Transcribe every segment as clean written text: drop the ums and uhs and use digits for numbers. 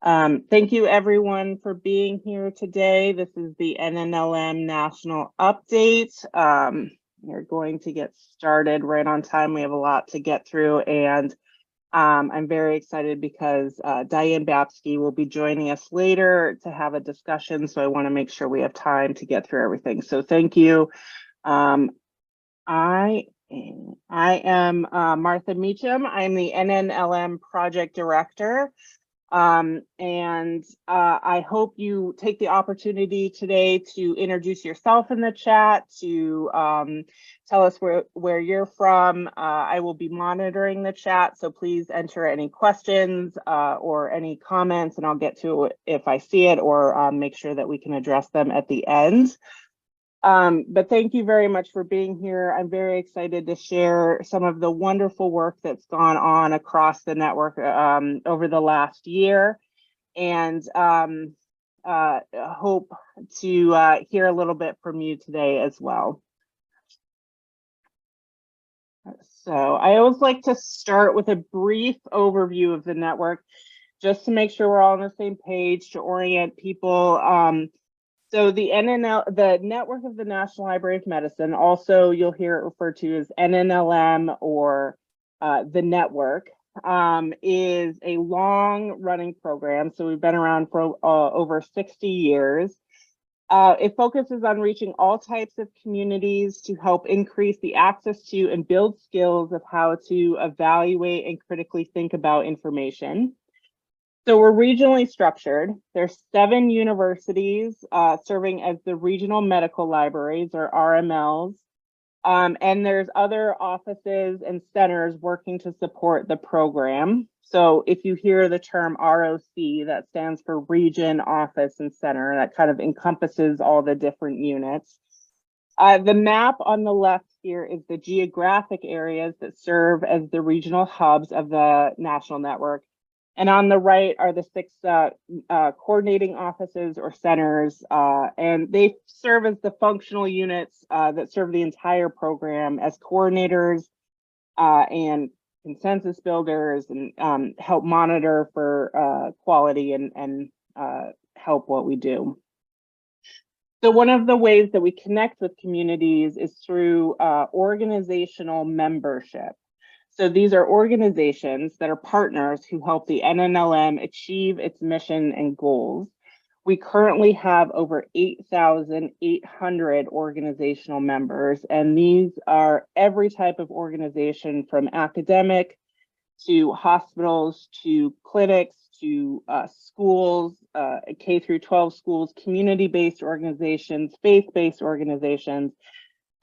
Thank you everyone for being here today. This is the NNLM National Update. We're going to get started right on time. We have a lot to get through, and I'm very excited because Diane Babsky will be joining us later to have a discussion, so I want to make sure we have time to get through everything. So thank you. I am Martha Meacham. I'm the NNLM Project Director. I hope you take the opportunity today to introduce yourself in the chat, to tell us where you're from. I will be monitoring the chat, so please enter any questions or any comments, and I'll get to it if I see it, or make sure that we can address them at the end. But thank you very much for being here. I'm very excited to share some of the wonderful work that's gone on across the network over the last year, and hope to hear a little bit from you today as well. So I always like to start with a brief overview of the network, just to make sure we're all on the same page, to orient people. So the the Network of the National Library of Medicine, also you'll hear it referred to as NNLM or the network, is a long-running program. So we've been around for over 60 years. It focuses on reaching all types of communities to help increase the access to and build skills of how to evaluate and critically think about information. So we're regionally structured. There's 7 universities serving as the regional medical libraries, or RMLs. And there's other offices and centers working to support the program. So if you hear the term ROC, that stands for Region, Office, and Center. That kind of encompasses all the different units. The map on the left here is the geographic areas that serve as the regional hubs of the national network. And on the right are the 6 coordinating offices or centers, and they serve as the functional units that serve the entire program as coordinators and consensus builders, and help monitor for quality and help what we do. So one of the ways that we connect with communities is through organizational membership. So these are organizations that are partners who help the NNLM achieve its mission and goals. We currently have over 8,800 organizational members, and these are every type of organization, from academic to hospitals to clinics to schools, K through 12 schools, community-based organizations, faith-based organizations,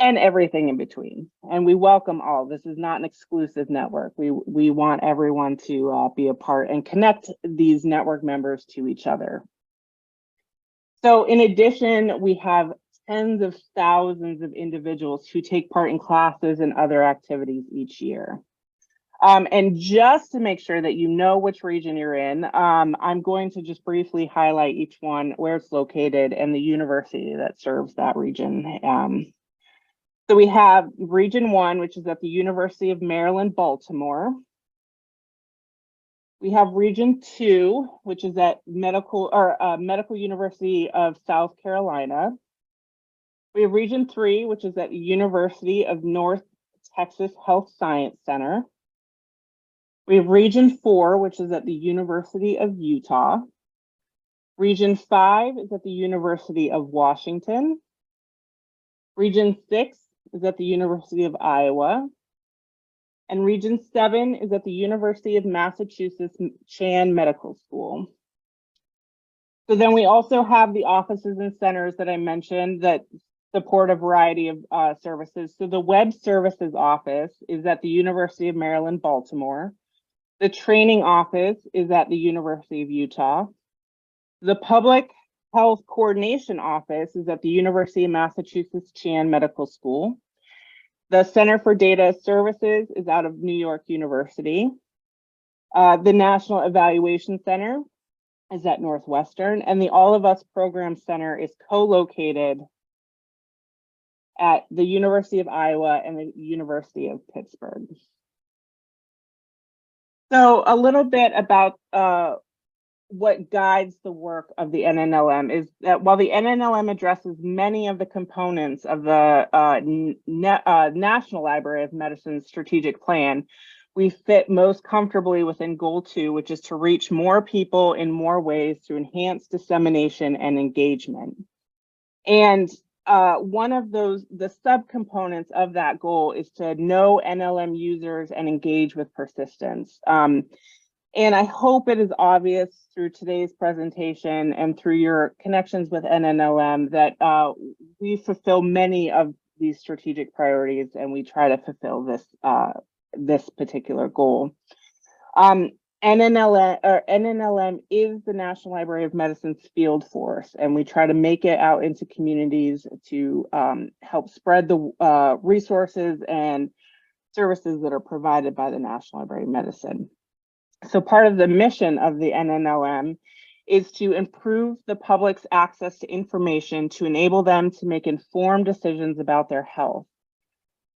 and everything in between. And we welcome all. This is not an exclusive network. We want everyone to be a part and connect these network members to each other. So in addition, we have tens of thousands of individuals who take part in classes and other activities each year. And just to make sure that you know which region you're in, I'm going to just briefly highlight each one, where it's located, and the university that serves that region. So we have Region 1, which is at the University of Maryland, Baltimore. We have Region 2, which is at Medical University of South Carolina. We have Region 3, which is at the University of North Texas Health Science Center. We have Region 4, which is at the University of Utah. Region 5 is at the University of Washington. Region 6 is at the University of Iowa, and Region 7 is at the University of Massachusetts Chan Medical School. So then we also have the offices and centers that I mentioned that support a variety of services. So the Web Services Office is at the University of Maryland, Baltimore. The Training Office is at the University of Utah. The Public Health Coordination Office is at the University of Massachusetts Chan Medical School. The Center for Data Services is out of New York University. The National Evaluation Center is at Northwestern, and the All of Us Program Center is co-located at the University of Iowa and the University of Pittsburgh. So a little bit about what guides the work of the NNLM is that while the NNLM addresses many of the components of the National Library of Medicine's strategic plan, we fit most comfortably within Goal 2, which is to reach more people in more ways through enhanced dissemination and engagement. And one of those, the subcomponents of that goal is to know NLM users and engage with persistence. And I hope it is obvious through today's presentation and through your connections with NNLM that we fulfill many of these strategic priorities, and we try to fulfill this this particular goal. NNLM is the National Library of Medicine's field force, and we try to make it out into communities to help spread the resources and services that are provided by the National Library of Medicine. So part of the mission of the NNLM is to improve the public's access to information to enable them to make informed decisions about their health.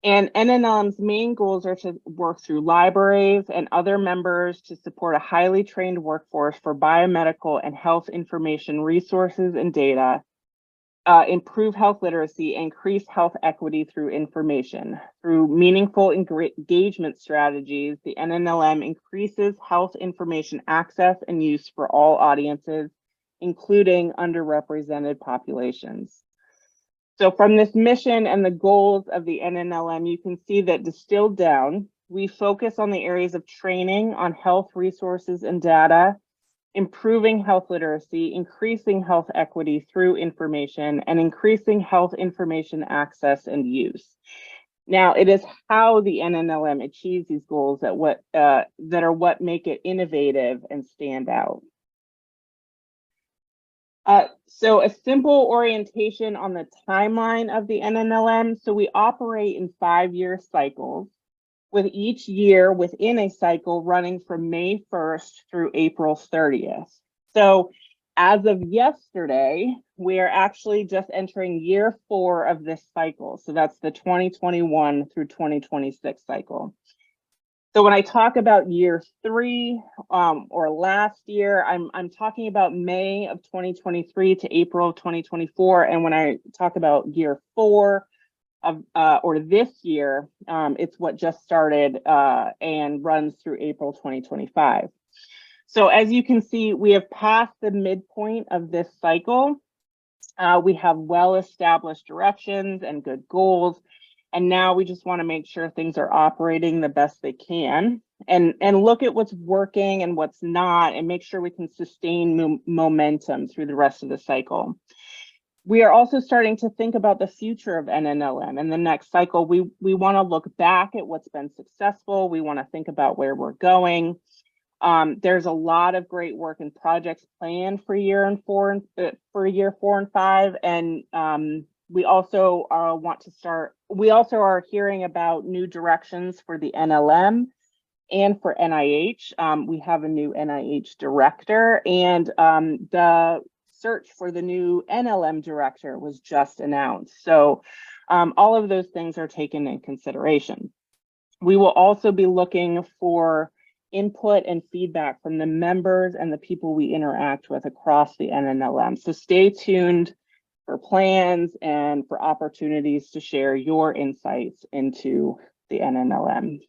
And NNLM's main goals are to work through libraries and other members to support a highly trained workforce for biomedical and health information resources and data, improve health literacy, increase health equity through information. Through meaningful engagement strategies, the NNLM increases health information access and use for all audiences, including underrepresented populations. So from this mission and the goals of the NNLM, you can see that distilled down, we focus on the areas of training on health resources and data, improving health literacy, increasing health equity through information, and increasing health information access and use. Now, it is how the NNLM achieves these goals that are what make it innovative and stand out. So a simple orientation on the timeline of the NNLM. So we operate in 5-year cycles, with each year within a cycle running from May 1st through April 30th. So as of yesterday, we are actually just entering year 4 of this cycle. So that's the 2021 through 2026 cycle. So when I talk about year 3 or last year, I'm talking about May of 2023 to April of 2024. And when I talk about year 4 of or this year, it's what just started and runs through April 2025. So as you can see, we have passed the midpoint of this cycle. We have well-established directions and good goals. And now we just want to make sure things are operating the best they can and look at what's working and what's not and make sure we can sustain momentum through the rest of the cycle. We are also starting to think about the future of NNLM and the next cycle. We want to look back at what's been successful. We want to think about where we're going. There's a lot of great work and projects planned for year 4 and 5, and we also are hearing about new directions for the NLM and for NIH. We have a new NIH director, and the search for the new NLM director was just announced. So all of those things are taken in consideration. We will also be looking for input and feedback from the members and the people we interact with across the NNLM. So stay tuned for plans and for opportunities to share your insights into the NNLM.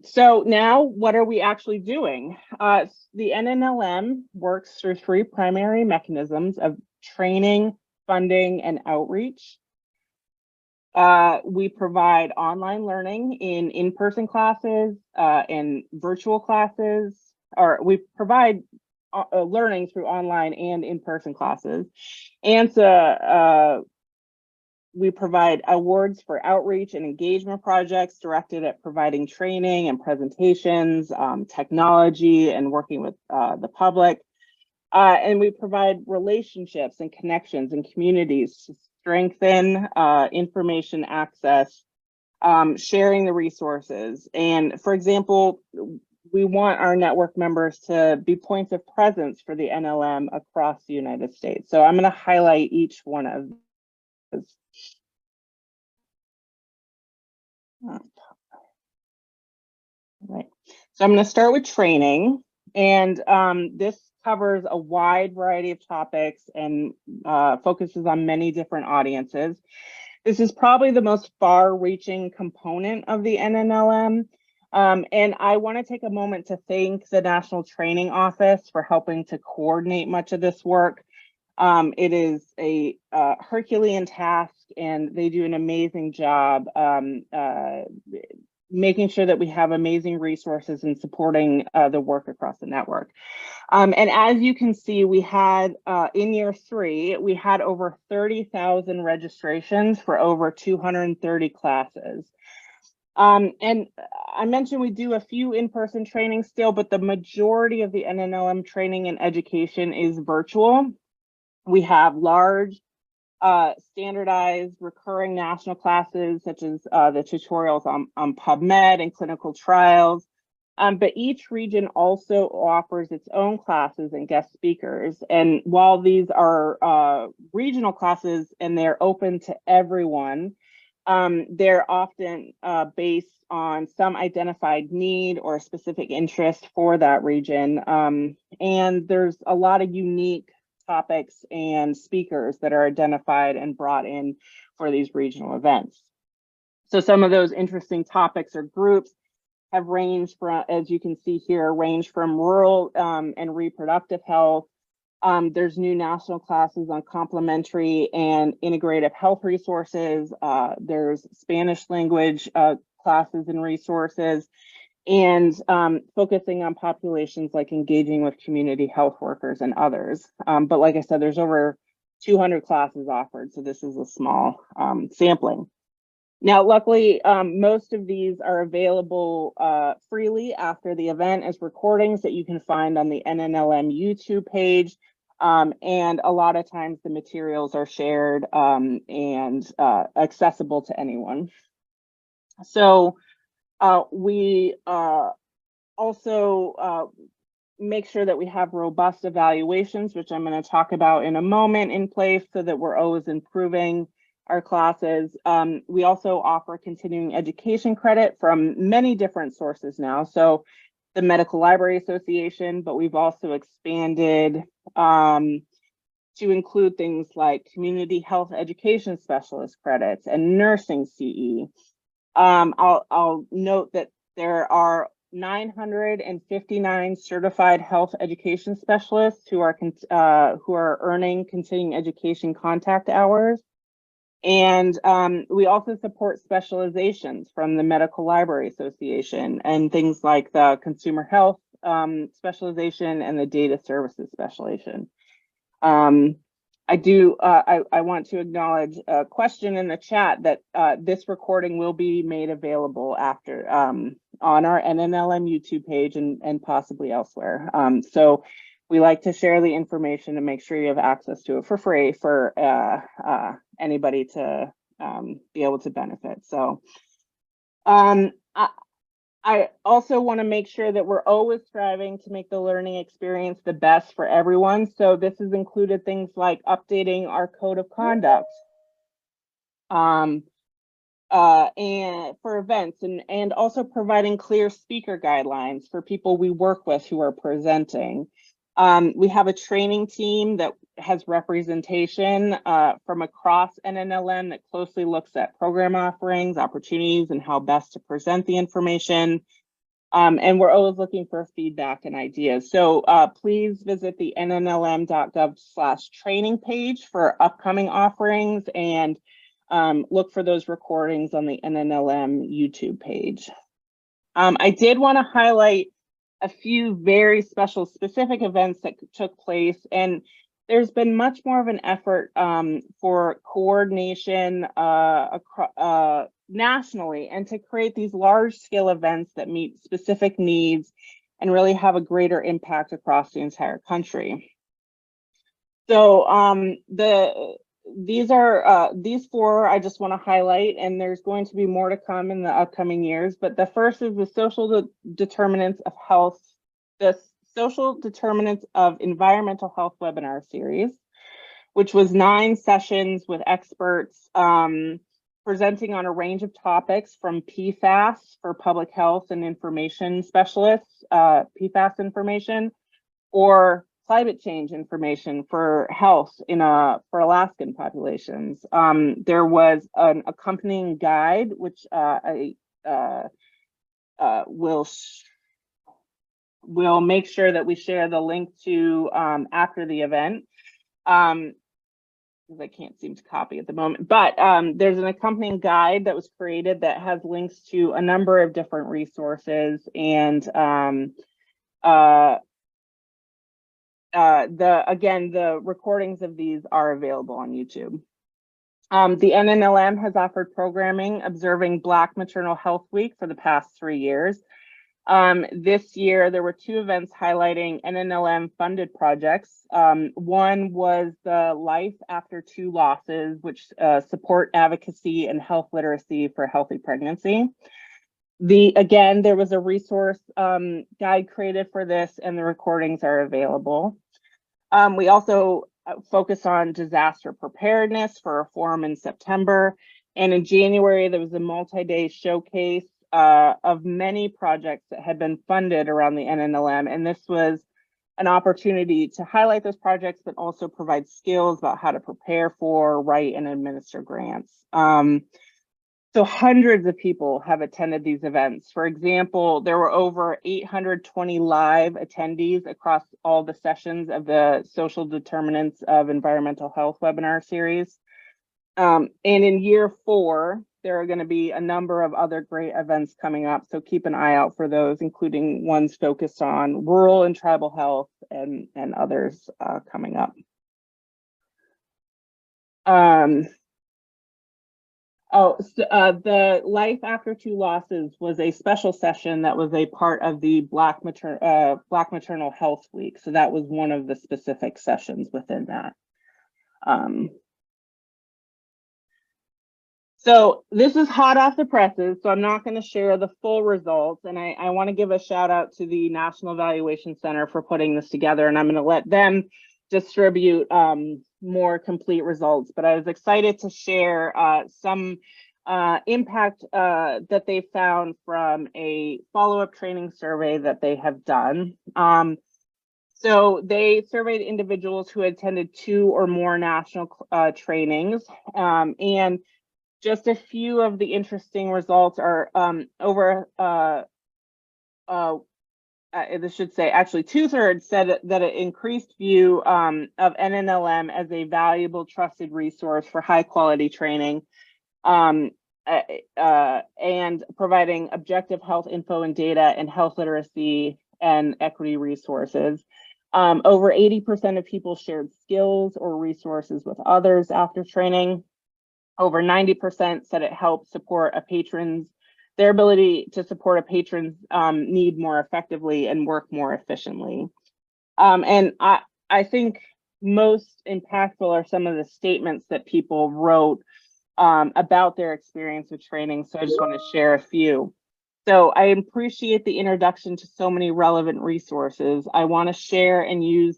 So now what are we actually doing? The NNLM works through 3 primary mechanisms of training, funding, and outreach. We provide online learning in-person classes and virtual classes, or we provide learning through online and in-person classes. And so we provide awards for outreach and engagement projects directed at providing training and presentations, technology, and working with the public. And we provide relationships and connections and communities to strengthen information access, sharing the resources. And for example, we want our network members to be points of presence for the NLM across the United States. So I'm going to highlight each one of those. Right. So I'm going to start with training. And this covers a wide variety of topics and focuses on many different audiences. This is probably the most far-reaching component of the NNLM. And I want to take a moment to thank the National Training Office for helping to coordinate much of this work. It is a Herculean task, and they do an amazing job making sure that we have amazing resources and supporting the work across the network. And as you can see, we had in year 3, we had over 30,000 registrations for over 230 classes. And I mentioned we do a few in-person trainings still, but the majority of the NNLM training and education is virtual. We have large, standardized recurring national classes, such as the tutorials on PubMed and clinical trials. But each region also offers its own classes and guest speakers. And while these are regional classes and they're open to everyone, they're often based on some identified need or specific interest for that region. And there's a lot of unique topics and speakers that are identified and brought in for these regional events. So some of those interesting topics or groups have ranged from, as you can see here, range from rural and reproductive health. There's new national classes on complementary and integrative health resources. There's Spanish language classes and resources, and focusing on populations like engaging with community health workers and others. But like I said, there's over 200 classes offered, so this is a small sampling. Now, luckily, most of these are available freely after the event as recordings that you can find on the NNLM YouTube page. And a lot of times the materials are shared and accessible to anyone. So we also make sure that we have robust evaluations, which I'm going to talk about in a moment, in place so that we're always improving our classes. We also offer continuing education credit from many different sources now. So the Medical Library Association, but we've also expanded to include things like community health education specialist credits and nursing CE. I'll note that there are 959 certified health education specialists who are earning continuing education contact hours. And we also support specializations from the Medical Library Association and things like the consumer health specialization and the data services specialization. I want to acknowledge a question in the chat that this recording will be made available after on our NNLM YouTube page and possibly elsewhere. So we like to share the information to make sure you have access to it for free for anybody to be able to benefit. So I also want to make sure that we're always striving to make the learning experience the best for everyone. So this has included things like updating our code of conduct and for events, and also providing clear speaker guidelines for people we work with who are presenting. We have a training team that has representation from across NNLM that closely looks at program offerings, opportunities, and how best to present the information. And we're always looking for feedback and ideas. So please visit the nnlm.gov/training page for upcoming offerings and look for those recordings on the NNLM YouTube page. I did want to highlight a few very special specific events that took place, and there's been much more of an effort for coordination nationally and to create these large scale events that meet specific needs and really have a greater impact across the entire country. So these four I just want to highlight, and there's going to be more to come in the upcoming years. But the first is the social determinants of health, the social determinants of environmental health webinar series, which was 9 sessions with experts from presenting on a range of topics from PFAS for public health and information specialists, PFAS information, or climate change information for health for Alaskan populations. There was an accompanying guide, which we'll make sure that we share the link to after the event. I can't seem to copy at the moment, but there's an accompanying guide that was created that has links to a number of different resources, and the recordings of these are available on YouTube. The NNLM has offered programming observing Black Maternal Health Week for the past 3 years. This year, there were 2 events highlighting NNLM funded projects. One was the Life After 2 Losses, which support advocacy and health literacy for healthy pregnancy. Again, there was a resource guide created for this, and the recordings are available. We also focus on disaster preparedness for a forum in September. And in January, there was a multi-day showcase of many projects that had been funded around the NNLM. And this was an opportunity to highlight those projects, but also provide skills about how to prepare for, write, and administer grants. So hundreds of people have attended these events. For example, there were over 820 live attendees across all the sessions of the Social Determinants of Environmental Health webinar series. And in year 4, there are going to be a number of other great events coming up. So keep an eye out for those, including ones focused on rural and tribal health and others coming up. The Life After 2 Losses was a special session that was a part of the Black Maternal Health Week. So that was one of the specific sessions within that. So this is hot off the presses, so I'm not going to share the full results. And I want to give a shout out to the National Evaluation Center for putting this together, and I'm going to let them distribute more complete results. But I was excited to share some impact that they found from a follow-up training survey that they have done. So they surveyed individuals who attended 2 or more national trainings, and just a few of the interesting results are this should say actually 2/3 said that it increased view of NNLM as a valuable, trusted resource for high quality training and providing objective health info and data and health literacy and equity resources. Over 80% of people shared skills or resources with others after training. Over 90% said it helped support their ability to support a patron's need more effectively and work more efficiently. And I think most impactful are some of the statements that people wrote about their experience with training. So I just want to share a few. So I appreciate the introduction to so many relevant resources. I want to share and use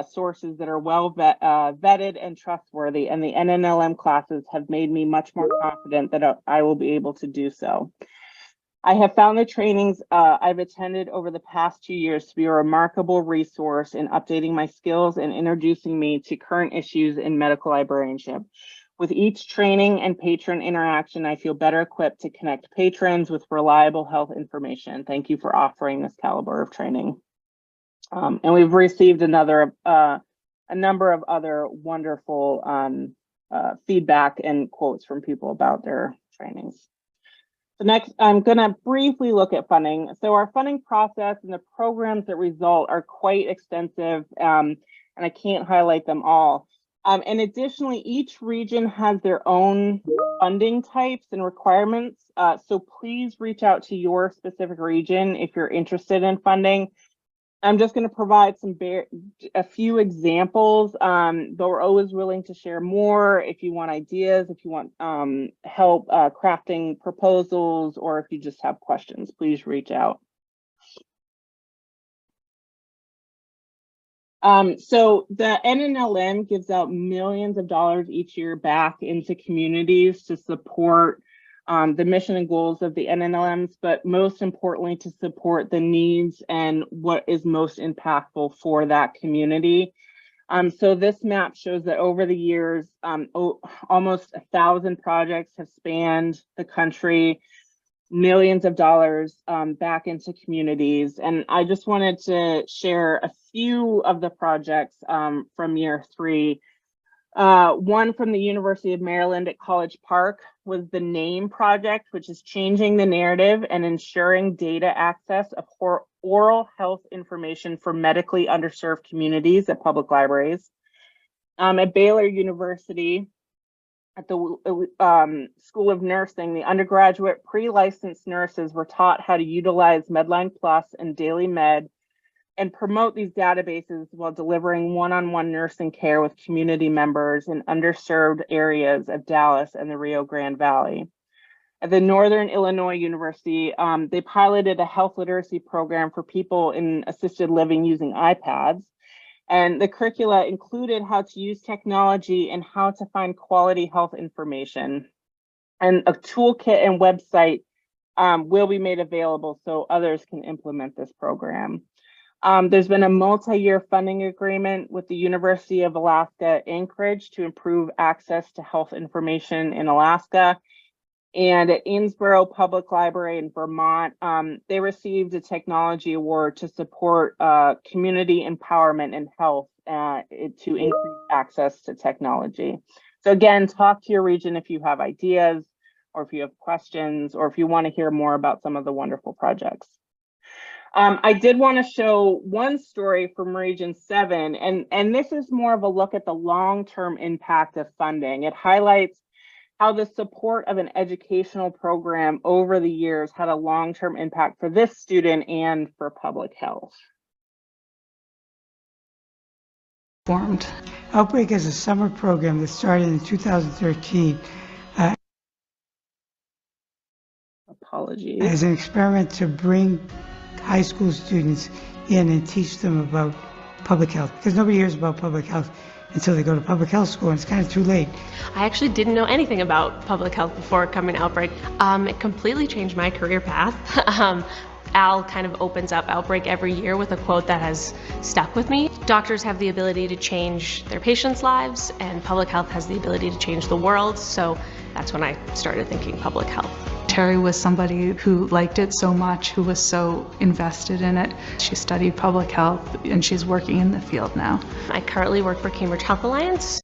sources that are well vetted and trustworthy, and the NNLM classes have made me much more confident that I will be able to do so. I have found the trainings I've attended over the past 2 years to be a remarkable resource in updating my skills and introducing me to current issues in medical librarianship. With each training and patron interaction, I feel better equipped to connect patrons with reliable health information. Thank you for offering this caliber of training. And we've received a number of other wonderful feedback and quotes from people about their trainings. So next, I'm going to briefly look at funding. So our funding process and the programs that result are quite extensive, and I can't highlight them all. And additionally, each region has their own funding types and requirements. So please reach out to your specific region if you're interested in funding. I'm just going to provide a few examples, but we're always willing to share more if you want ideas, if you want help crafting proposals, or if you just have questions, please reach out. So the NNLM gives out millions of dollars each year back into communities to support the mission and goals of the NNLMs, but most importantly, to support the needs and what is most impactful for that community. So this map shows that over the years, almost 1,000 projects have spanned the country, millions of dollars back into communities. And I just wanted to share a few of the projects from year 3. One from the University of Maryland at College Park was the NAME project, which is changing the narrative and ensuring data access of oral health information for medically underserved communities at public libraries. At Baylor University, at the School of Nursing, the undergraduate pre-licensed nurses were taught how to utilize Medline Plus and Daily Med and promote these databases while delivering one-on-one nursing care with community members in underserved areas of Dallas and the Rio Grande Valley. At the Northern Illinois University, they piloted a health literacy program for people in assisted living using iPads. And the curricula included how to use technology and how to find quality health information. And a toolkit and website will be made available so others can implement this program. There's been a multi-year funding agreement with the University of Alaska Anchorage to improve access to health information in Alaska. And at Amesboro Public Library in Vermont, they received a technology award to support community empowerment and health to increase access to technology. So again, talk to your region if you have ideas or if you have questions or if you want to hear more about some of the wonderful projects. I did want to show one story from Region 7, and this is more of a look at the long-term impact of funding. It highlights how the support of an educational program over the years had a long-term impact for this student and for public health. Formed. Outbreak is a summer program that started in 2013 Apologies. as an experiment to bring high school students in and teach them about public health, because nobody hears about public health until they go to public health school, and it's kind of too late. I actually didn't know anything about public health before coming to Outbreak. It completely changed my career path. Al kind of opens up Outbreak every year with a quote that has stuck with me. Doctors have the ability to change their patients' lives, and public health has the ability to change the world. So that's when I started thinking public health. Terry was somebody who liked it so much, who was so invested in it. She studied public health and she's working in the field now. I currently work for Cambridge Health Alliance.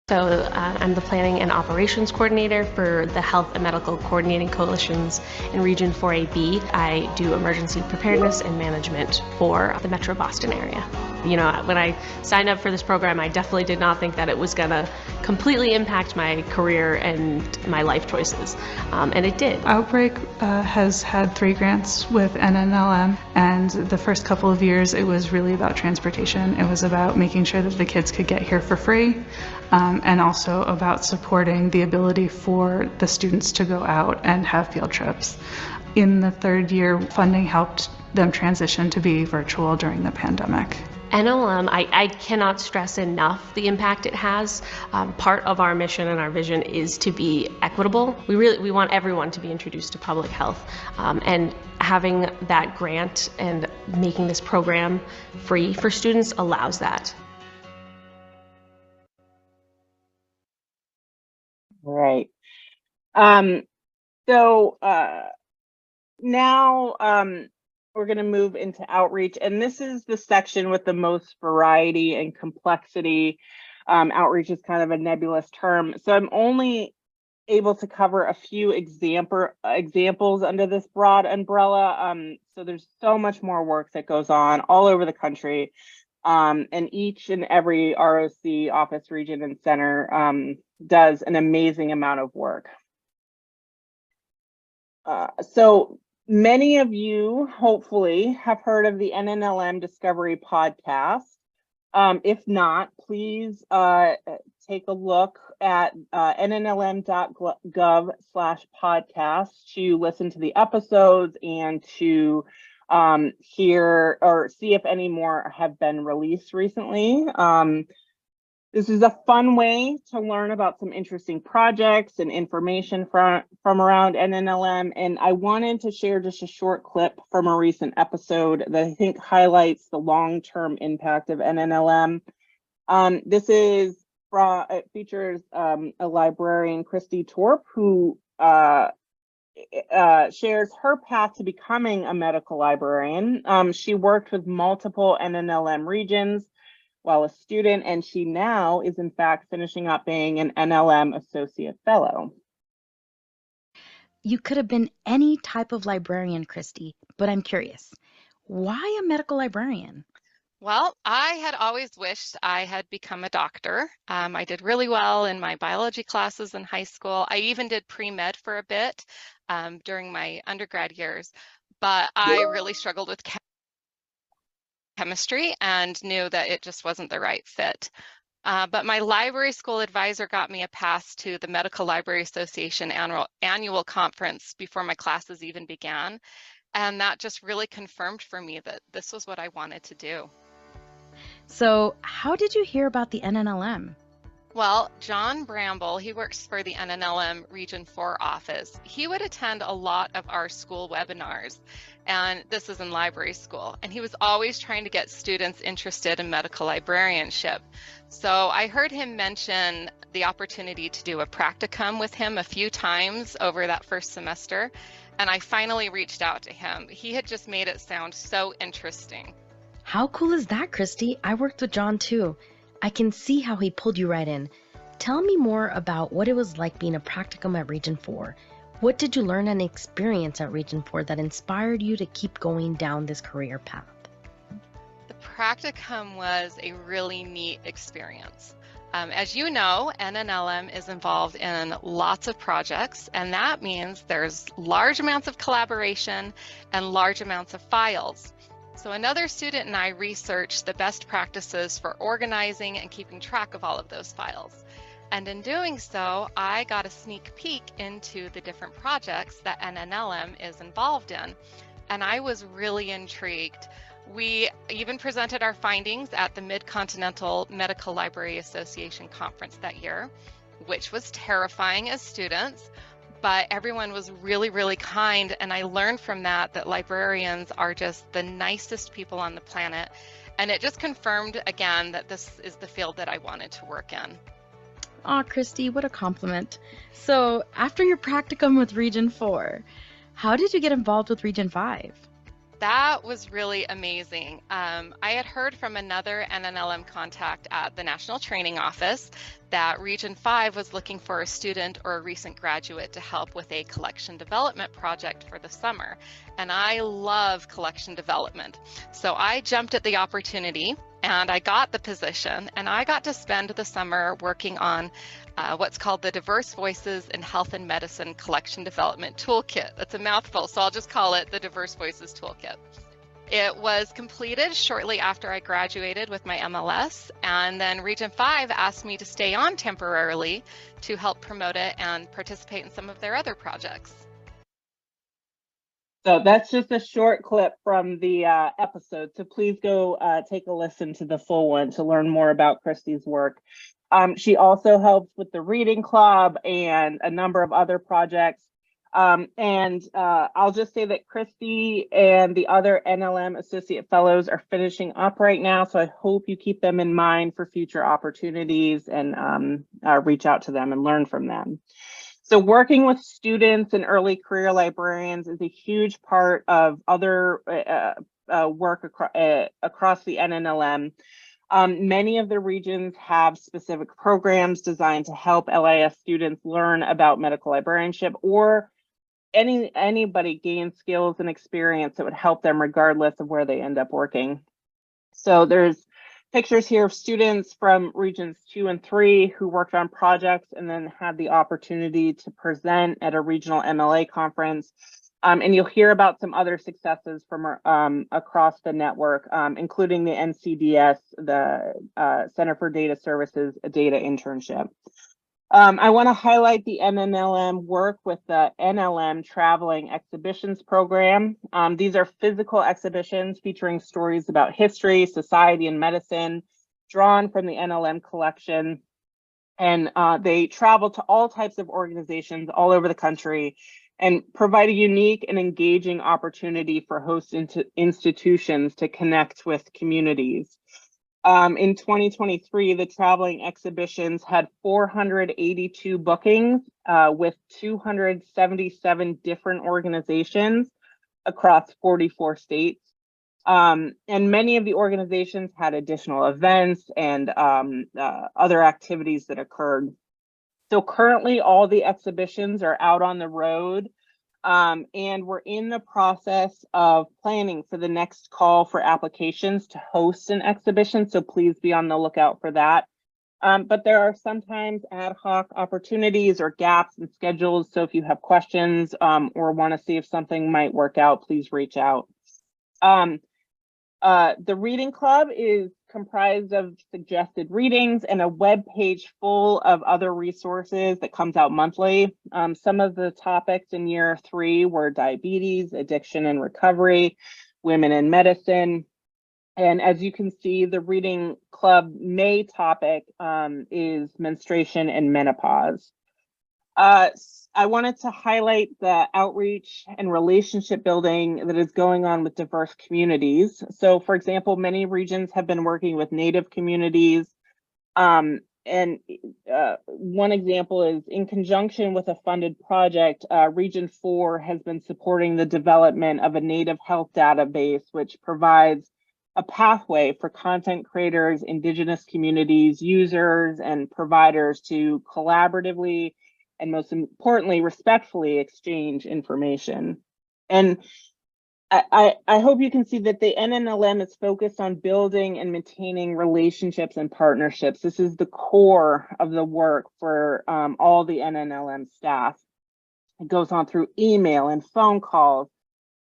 So I'm the Planning and Operations Coordinator for the Health and Medical Coordinating Coalitions in Region 4AB. I do emergency preparedness and management for the Metro Boston area. You know, when I signed up for this program, I definitely did not think that it was gonna completely impact my career and my life choices, and it did. Outbreak has had 3 grants with NNLM, and the first couple of years it was really about transportation. It was about making sure that the kids could get here for free, and also about supporting the ability for the students to go out and have field trips. In the 3rd year, funding helped them transition to be virtual during the pandemic. NLM, I cannot stress enough the impact it has. Part of our mission and our vision is to be equitable. We want everyone to be introduced to public health, and having that grant and making this program free for students allows that. Right. Now we're going to move into outreach, and this is the section with the most variety and complexity. Outreach is kind of a nebulous term, so I'm only able to cover a few examples under this broad umbrella. So there's so much more work that goes on all over the country, and each and every ROC office, region, and center does an amazing amount of work. So many of you hopefully have heard of the NNLM Discovery podcast. If not, please take a look at nnlm.gov/podcast to listen to the episodes and to hear or see if any more have been released recently. This is a fun way to learn about some interesting projects and information from around NNLM. And I wanted to share just a short clip from a recent episode that I think highlights the long-term impact of NNLM. This is from, it features a librarian, Christy Torp, who shares her path to becoming a medical librarian. She worked with multiple NNLM regions while a student, and she now is in fact finishing up being an NLM Associate Fellow. You could have been any type of librarian, Christy, but I'm curious, why a medical librarian? Well, I had always wished I had become a doctor. I did really well in my biology classes in high school. I even did pre-med for a bit during my undergrad years, but I really struggled with chemistry and knew that it just wasn't the right fit. But my library school advisor got me a pass to the Medical Library Association annual conference before my classes even began. And that just really confirmed for me that this was what I wanted to do. So how did you hear about the NNLM? Well, John Bramble, he works for the NNLM Region 4 office. He would attend a lot of our school webinars, and this is in library school, and he was always trying to get students interested in medical librarianship. So I heard him mention the opportunity to do a practicum with him a few times over that first semester, and I finally reached out to him. He had just made it sound so interesting. How cool is that, Christy? I worked with John too. I can see how he pulled you right in. Tell me more about what it was like being a practicum at Region 4. What did you learn and experience at Region 4 that inspired you to keep going down this career path? The practicum was a really neat experience. As you know, NNLM is involved in lots of projects, and that means there's large amounts of collaboration and large amounts of files. So another student and I researched the best practices for organizing and keeping track of all of those files. And in doing so, I got a sneak peek into the different projects that NNLM is involved in. And I was really intrigued. We even presented our findings at the Mid-Continental Medical Library Association conference that year, which was terrifying as students. But everyone was really, really kind. And I learned from that librarians are just the nicest people on the planet. And it just confirmed again that this is the field that I wanted to work in. Aw, Christy, what a compliment. So after your practicum with Region 4, how did you get involved with Region 5? That was really amazing. I had heard from another NNLM contact at the National Training Office that Region 5 was looking for a student or a recent graduate to help with a collection development project for the summer. And I love collection development. So I jumped at the opportunity and I got the position, and I got to spend the summer working on what's called the Diverse Voices in Health and Medicine Collection Development Toolkit. That's a mouthful, so I'll just call it the Diverse Voices Toolkit. It was completed shortly after I graduated with my MLS, and then Region 5 asked me to stay on temporarily to help promote it and participate in some of their other projects. So that's just a short clip from the episode. So please go take a listen to the full one to learn more about Christy's work. She also helps with the reading club and a number of other projects. I'll just say that Christy and the other NLM Associate Fellows are finishing up right now. So I hope you keep them in mind for future opportunities and reach out to them and learn from them. So working with students and early career librarians is a huge part of other work across the NNLM. Many of the regions have specific programs designed to help LIS students learn about medical librarianship, or anybody gain skills and experience that would help them regardless of where they end up working. So there's pictures here of students from regions 2 and 3 who worked on projects and then had the opportunity to present at a regional MLA conference. And you'll hear about some other successes from across the network, including the NCDS, the Center for Data Services, a data internship. I want to highlight the NNLM work with the NLM Traveling Exhibitions Program. These are physical exhibitions featuring stories about history, society, and medicine, drawn from the NLM collection. And they travel to all types of organizations all over the country and provide a unique and engaging opportunity for host institutions to connect with communities. In 2023, the traveling exhibitions had 482 bookings with 277 different organizations across 44 states. And many of the organizations had additional events and other activities that occurred. So currently all the exhibitions are out on the road. And we're in the process of planning for the next call for applications to host an exhibition. So please be on the lookout for that. But there are sometimes ad hoc opportunities or gaps in schedules. So if you have questions or want to see if something might work out, please reach out. The reading club is comprised of suggested readings and a web page full of other resources that comes out monthly. Some of the topics in year 3 were diabetes, addiction and recovery, women in medicine. And as you can see, the reading club May topic is menstruation and menopause. I wanted to highlight the outreach and relationship building that is going on with diverse communities. So for example, many regions have been working with Native communities. One example is in conjunction with a funded project, Region 4 has been supporting the development of a Native health database, which provides a pathway for content creators, Indigenous communities, users, and providers to collaboratively and most importantly, respectfully exchange information. And I hope you can see that the NNLM is focused on building and maintaining relationships and partnerships. This is the core of the work for all the NNLM staff. It goes on through email and phone calls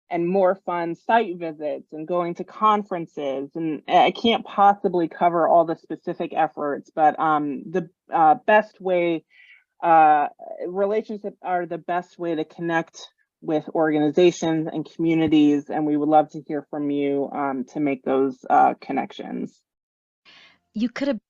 and more fun site visits and going to conferences. And I can't possibly cover all the specific efforts, but the best way relationships are the best way to connect with organizations and communities, and we would love to hear from you to make those connections. You could have.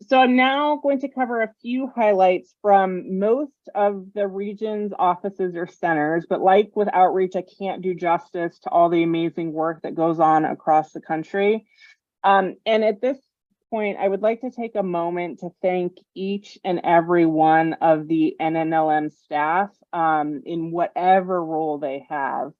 So I'm now going to cover a few highlights from most of the region's offices or centers, but like with outreach, I can't do justice to all the amazing work that goes on across the country. And at this point, I would like to take a moment to thank each and every one of the NNLM staff in whatever role they have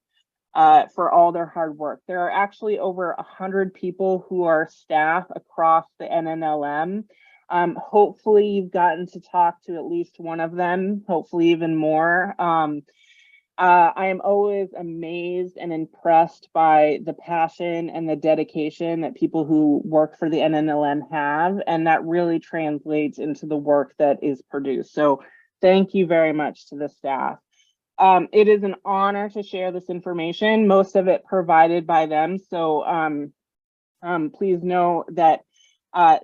for all their hard work. There are actually over 100 people who are staff across the NNLM. Hopefully you've gotten to talk to at least one of them, hopefully even more. I am always amazed and impressed by the passion and the dedication that people who work for the NNLM have, and that really translates into the work that is produced. So thank you very much to the staff. It is an honor to share this information, most of it provided by them. So please know that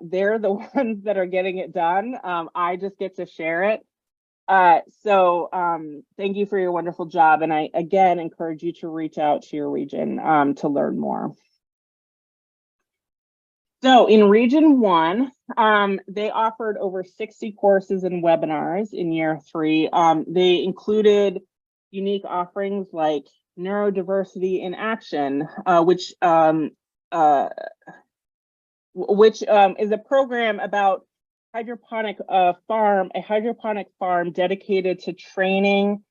they're the ones that are getting it done. I just get to share it. Thank you for your wonderful job. And I, again, encourage you to reach out to your region to learn more. So in Region 1, they offered over 60 courses and webinars in year 3. They included unique offerings like Neurodiversity in Action, which is a program about a hydroponic farm dedicated to training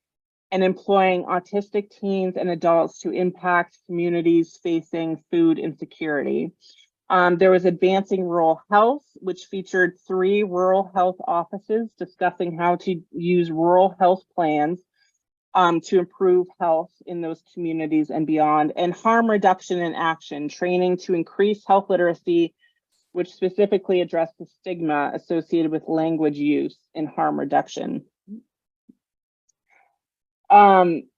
and employing autistic teens and adults to impact communities facing food insecurity. There was Advancing Rural Health, which featured 3 rural health offices discussing how to use rural health plans to improve health in those communities and beyond. And Harm Reduction in Action, training to increase health literacy, which specifically addressed the stigma associated with language use in harm reduction. Region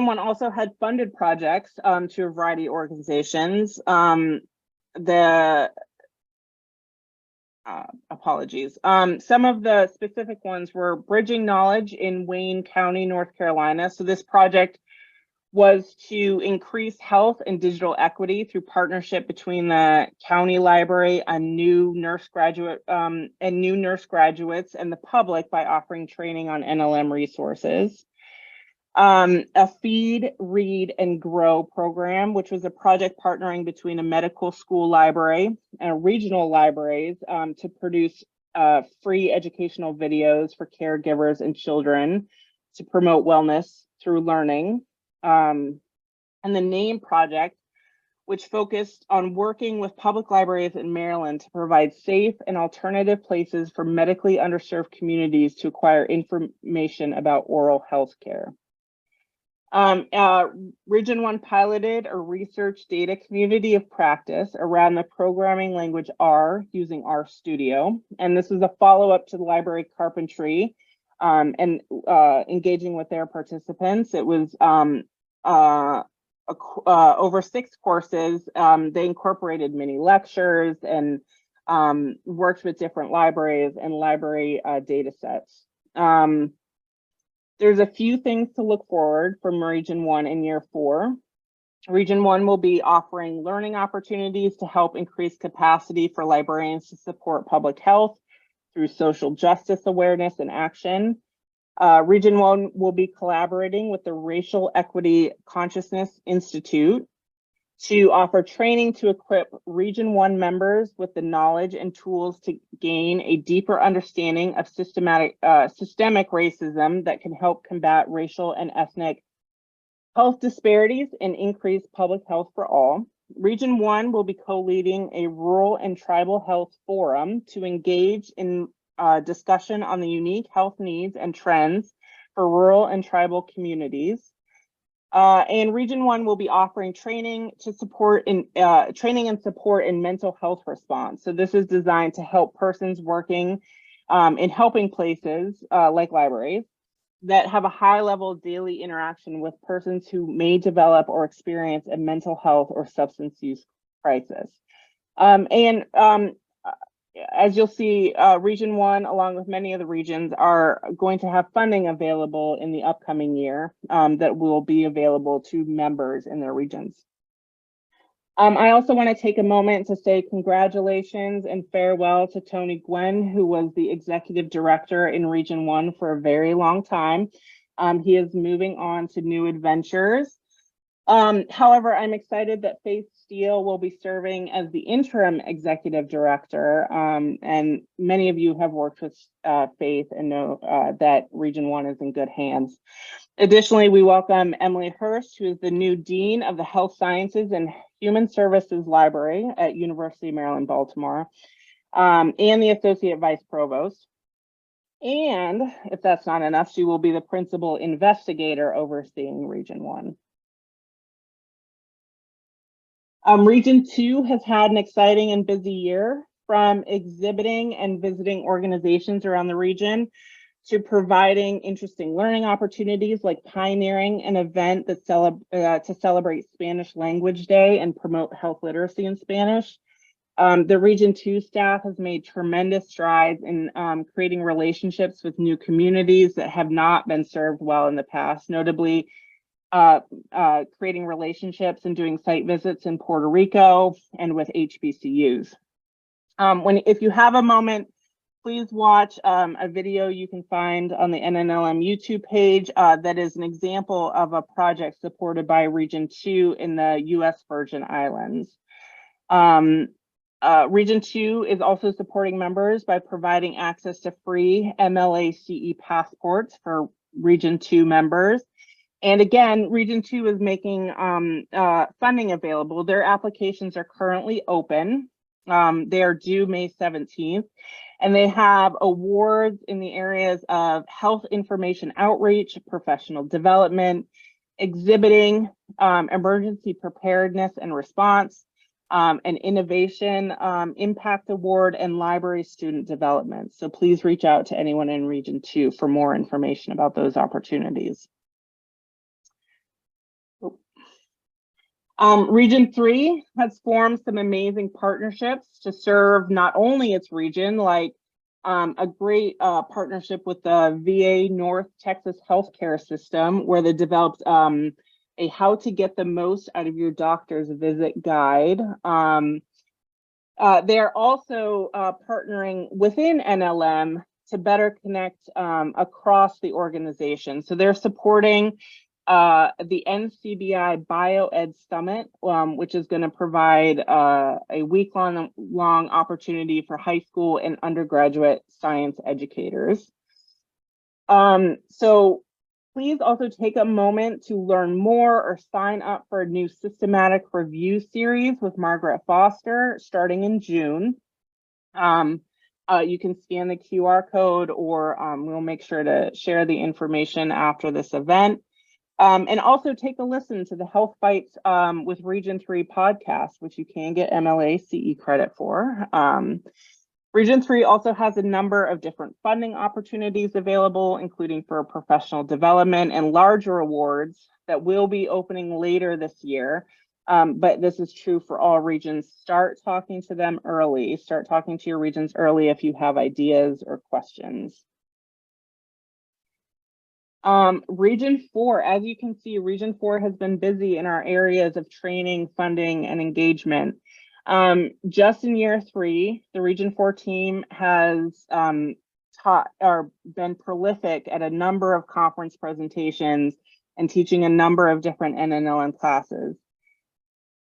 1 also had funded projects to a variety of organizations. apologies. Some of the specific ones were bridging knowledge in Wayne County, North Carolina. So this project was to increase health and digital equity through partnership between the county library and new nurse graduates and the public by offering training on NLM resources. A Feed, Read, and Grow program, which was a project partnering between a medical school library and regional libraries to produce free educational videos for caregivers and children to promote wellness through learning. And the NAME project, which focused on working with public libraries in Maryland to provide safe and alternative places for medically underserved communities to acquire information about oral health care. Region 1 piloted a research data community of practice around the programming language R using RStudio. And this is a follow-up to the library carpentry and engaging with their participants. It was over 6 courses. They incorporated mini lectures and worked with different libraries and library data sets. There's a few things to look forward from Region 1 in year 4. Region 1 will be offering learning opportunities to help increase capacity for librarians to support public health through social justice awareness and action. Region 1 will be collaborating with the Racial Equity Consciousness Institute to offer training to equip Region 1 members with the knowledge and tools to gain a deeper understanding of systemic racism that can help combat racial and ethnic health disparities and increase public health for all. Region 1 will be co-leading a rural and tribal health forum to engage in discussion on the unique health needs and trends for rural and tribal communities. And Region 1 will be offering training and support in mental health response. So this is designed to help persons working in helping places like libraries that have a high level of daily interaction with persons who may develop or experience a mental health or substance use crisis. As you'll see, Region 1, along with many of the regions, are going to have funding available in the upcoming year that will be available to members in their regions. I also want to take a moment to say congratulations and farewell to Tony Gwen, who was the executive director in Region 1 for a very long time. He is moving on to new adventures. However, I'm excited that Faith Steele will be serving as the interim executive director, and many of you have worked with Faith and know that Region 1 is in good hands. Additionally, we welcome Emily Hurst, who is the new Dean of the Health Sciences and Human Services Library at University of Maryland, Baltimore, and the Associate Vice Provost. And if that's not enough, she will be the principal investigator overseeing Region 1. Region 2 has had an exciting and busy year, from exhibiting and visiting organizations around the region to providing interesting learning opportunities like pioneering an event that to celebrate Spanish Language Day and promote health literacy in Spanish. The Region 2 staff has made tremendous strides in creating relationships with new communities that have not been served well in the past, notably creating relationships and doing site visits in Puerto Rico and with HBCUs. If you have a moment, please watch a video you can find on the NNLM YouTube page that is an example of a project supported by Region 2 in the US Virgin Islands. Region 2 is also supporting members by providing access to free MLA-CE passports for Region 2 members. And again, Region 2 is making funding available. Their applications are currently open. They are due May 17th, and they have awards in the areas of health information outreach, professional development, exhibiting, emergency preparedness and response, an innovation impact award, and library student development. So please reach out to anyone in Region 2 for more information about those opportunities. Region 3 has formed some amazing partnerships to serve not only its region, like a great partnership with the VA North Texas healthcare system, where they developed a how to get the most out of your doctor's visit guide. They're also partnering within NLM to better connect across the organization. So they're supporting the NCBI BioEd Summit, which is going to provide a week-long opportunity for high school and undergraduate science educators. So please also take a moment to learn more or sign up for a new systematic review series with Margaret Foster starting in June. You can scan the QR code, or we'll make sure to share the information after this event. And also take a listen to the Health Bites with Region 3 podcast, which you can get MLA CE credit for. Region 3 also has a number of different funding opportunities available, including for professional development and larger awards that will be opening later this year. But this is true for all regions. Start talking to them early. Start talking to your regions early if you have ideas or questions. Region 4, as you can see, Region 4 has been busy in our areas of training, funding, and engagement. Just in year 3, the Region 4 team has taught or been prolific at a number of conference presentations and teaching a number of different NNLM classes.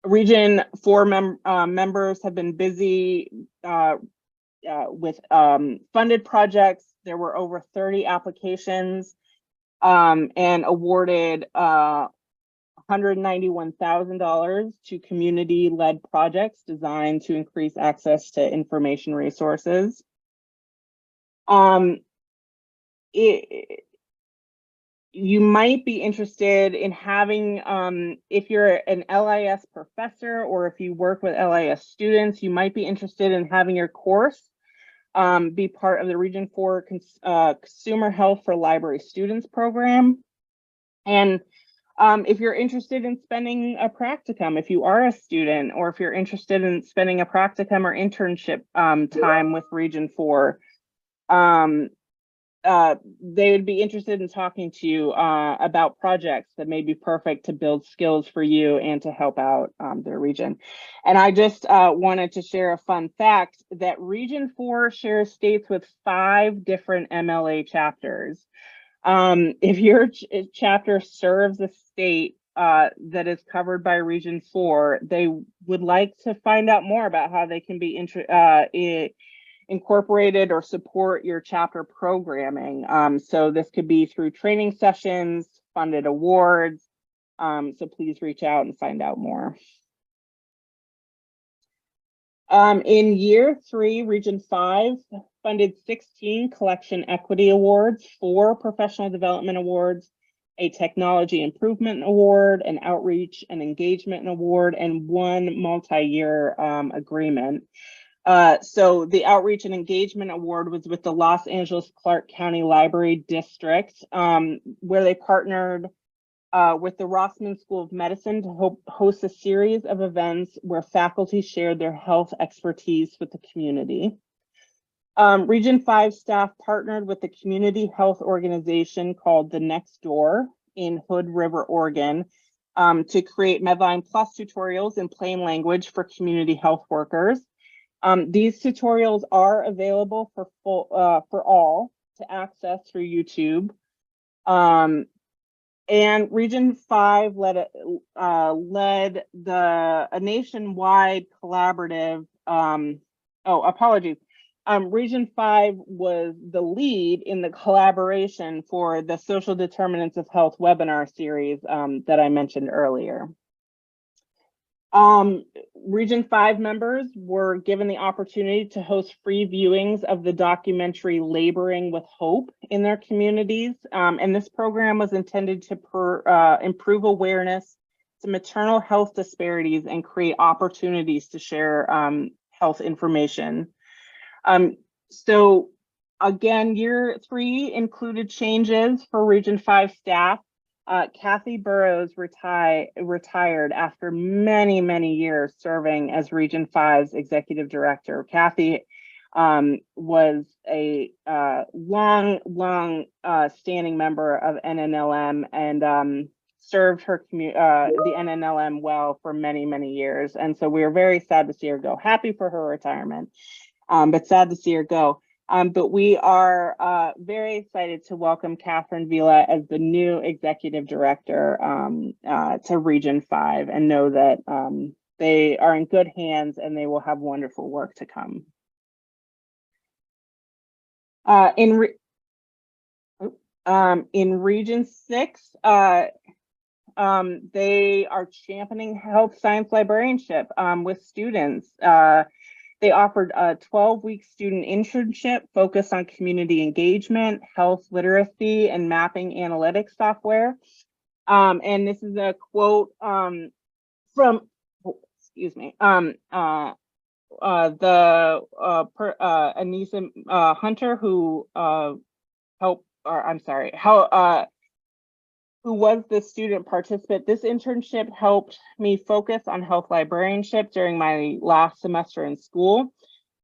Region 4 members have been busy with funded projects. There were over 30 applications and awarded $191,000 to community-led projects designed to increase access to information resources. You might be interested in having, if you're an LIS professor or if you work with LIS students, you might be interested in having your course be part of the Region 4 Consumer Health for Library Students program. And if you're interested in spending a practicum, if you are a student, or if you're interested in spending a practicum or internship time with Region 4, they would be interested in talking to you about projects that may be perfect to build skills for you and to help out their region. And I just wanted to share a fun fact that Region 4 shares states with 5 different MLA chapters. If your chapter serves a state that is covered by Region 4, they would like to find out more about how they can be incorporated or support your chapter programming. So this could be through training sessions, funded awards. So please reach out and find out more. In year 3, Region 5 funded 16 collection equity awards, 4 professional development awards, a technology improvement award, an outreach and engagement award, and 1 multi-year agreement. So the Outreach and Engagement Award was with the Los Angeles Clark County Library District, where they partnered with the Rossman School of Medicine to host a series of events where faculty shared their health expertise with the community. Region 5 staff partnered with the community health organization called The Next Door in Hood River, Oregon, to create Medline Plus tutorials in plain language for community health workers. These tutorials are available for all to access through YouTube. And Region 5 led a nationwide collaborative. Region 5 was the lead in the collaboration for the Social Determinants of Health webinar series that I mentioned earlier. Region 5 members were given the opportunity to host free viewings of the documentary Laboring with Hope in their communities. And this program was intended to improve awareness to maternal health disparities and create opportunities to share health information. So again, year 3 included changes for Region 5 staff. Kathy Burrows retired after many, many years serving as Region 5's executive director. Kathy was a long standing member of NNLM and served the NNLM well for many, many years. And so we are very sad to see her go. Happy for her retirement, but sad to see her go. But we are very excited to welcome Catherine Vila as the new executive director to Region 5, and know that they are in good hands and they will have wonderful work to come. In Region 6, they are championing health science librarianship with students. They offered a 12-week student internship focused on community engagement, health literacy, and mapping analytics software. And this is a quote from, excuse me, Anissa Hunter, who who was the student participant. This internship helped me focus on health librarianship during my last semester in school.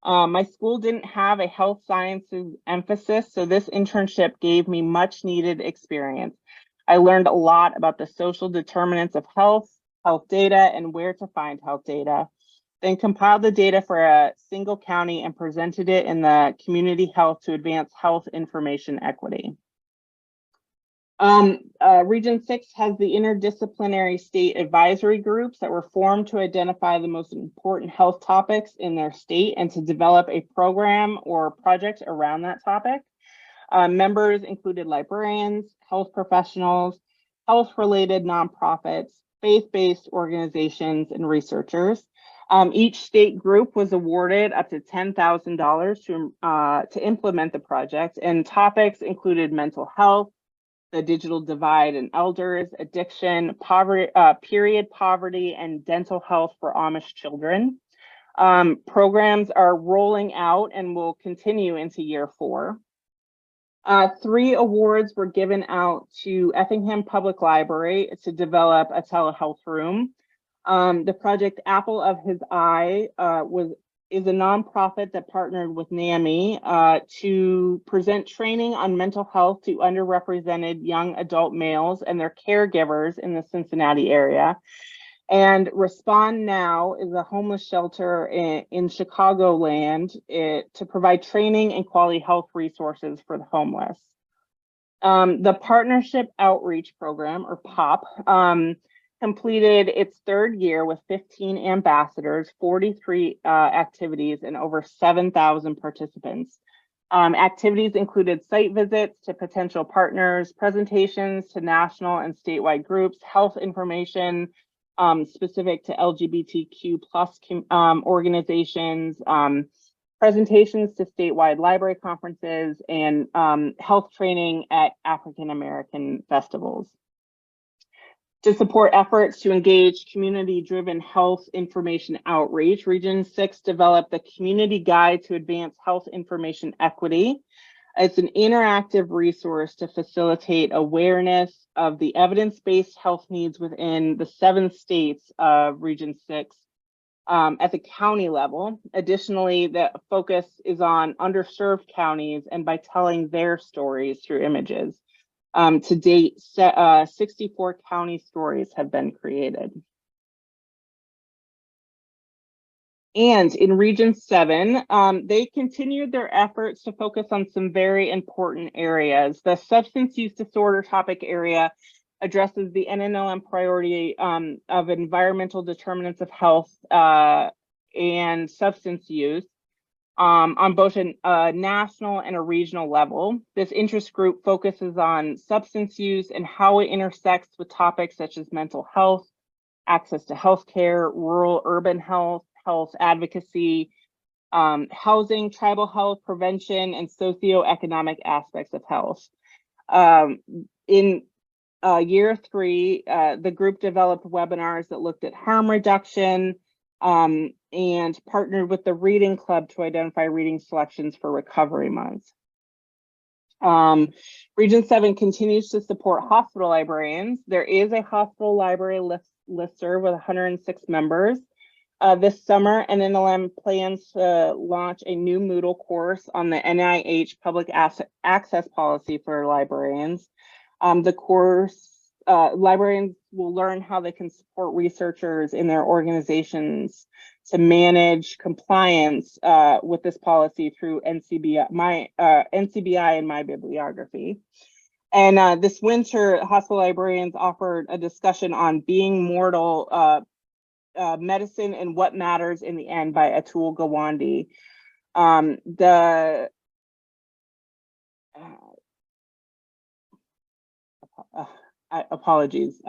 My school didn't have a health sciences emphasis, so this internship gave me much needed experience. I learned a lot about the social determinants of health data, and where to find health data. Then compiled the data for a single county and presented it in the community health to advance health information equity. Region 6 has the interdisciplinary state advisory groups that were formed to identify the most important health topics in their state and to develop a program or project around that topic. Members included librarians, health professionals, health-related nonprofits, faith-based organizations, and researchers. Each state group was awarded up to $10,000 to implement the project, and topics included mental health, the digital divide in elders, addiction, poverty, period poverty, and dental health for Amish children. Programs are rolling out and will continue into year 4. 3 awards were given out to Effingham Public Library to develop a telehealth room. The project Apple of His Eye is a nonprofit that partnered with NAMI to present training on mental health to underrepresented young adult males and their caregivers in the Cincinnati area. And Respond Now is a homeless shelter in Chicagoland to provide training and quality health resources for the homeless. The Partnership Outreach Program, or POP, completed its 3rd year with 15 ambassadors, 43 activities, and over 7,000 participants. Activities included site visits to potential partners, presentations to national and statewide groups, health information specific to LGBTQ+ organizations, presentations to statewide library conferences, and health training at African American festivals. To support efforts to engage community-driven health information outreach, Region 6 developed the Community Guide to Advance Health Information Equity. It's an interactive resource to facilitate awareness of the evidence-based health needs within the 7 states of Region 6 at the county level. Additionally, the focus is on underserved counties and by telling their stories through images. To date, 64 county stories have been created. And in Region 7, they continued their efforts to focus on some very important areas. The substance use disorder topic area addresses the NNLM priority of environmental determinants of health and substance use on both a national and a regional level. This interest group focuses on substance use and how it intersects with topics such as mental health, access to healthcare, rural-urban health, health advocacy, housing, tribal health, prevention, and socioeconomic aspects of health. In year 3, the group developed webinars that looked at harm reduction and partnered with the Reading Club to identify reading selections for Recovery Month. Region 7 continues to support hospital librarians. There is a hospital library listserv with 106 members. This summer, NNLM plans to launch a new Moodle course on the NIH public access policy for librarians. The course, librarians will learn how they can support researchers in their organizations to manage compliance with this policy through NCBI and My Bibliography. And this winter, hospital librarians offered a discussion on Being Mortal, Medicine and What Matters in the End by Atul Gawande. Apologies.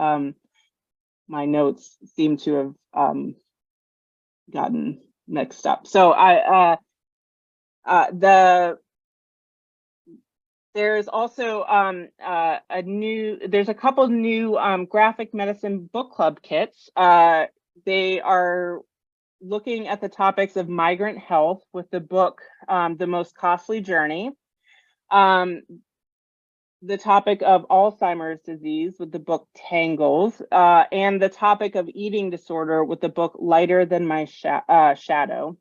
My notes seem to have gotten mixed up. So there's also there's a couple new graphic medicine book club kits. They are looking at the topics of migrant health with the book, The Most Costly Journey. The topic of Alzheimer's disease with the book Tangles, and the topic of eating disorder with the book Lighter Than My Shadow.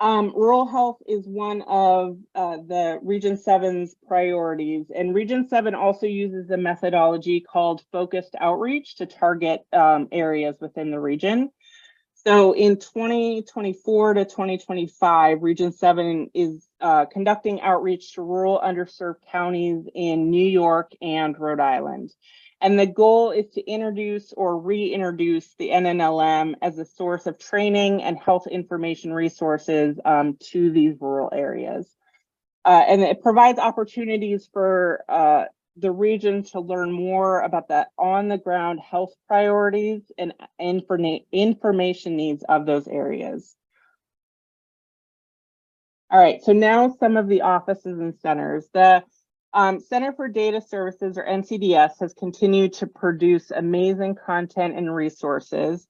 Rural health is one of the Region 7's priorities, and Region 7 also uses a methodology called focused outreach to target areas within the region. So in 2024 to 2025, Region 7 is conducting outreach to rural underserved counties in New York and Rhode Island. And the goal is to introduce or reintroduce the NNLM as a source of training and health information resources to these rural areas. And it provides opportunities for the region to learn more about the on-the-ground health priorities and information needs of those areas. All right, so now some of the offices and centers. The Center for Data Services, or NCDS, has continued to produce amazing content and resources.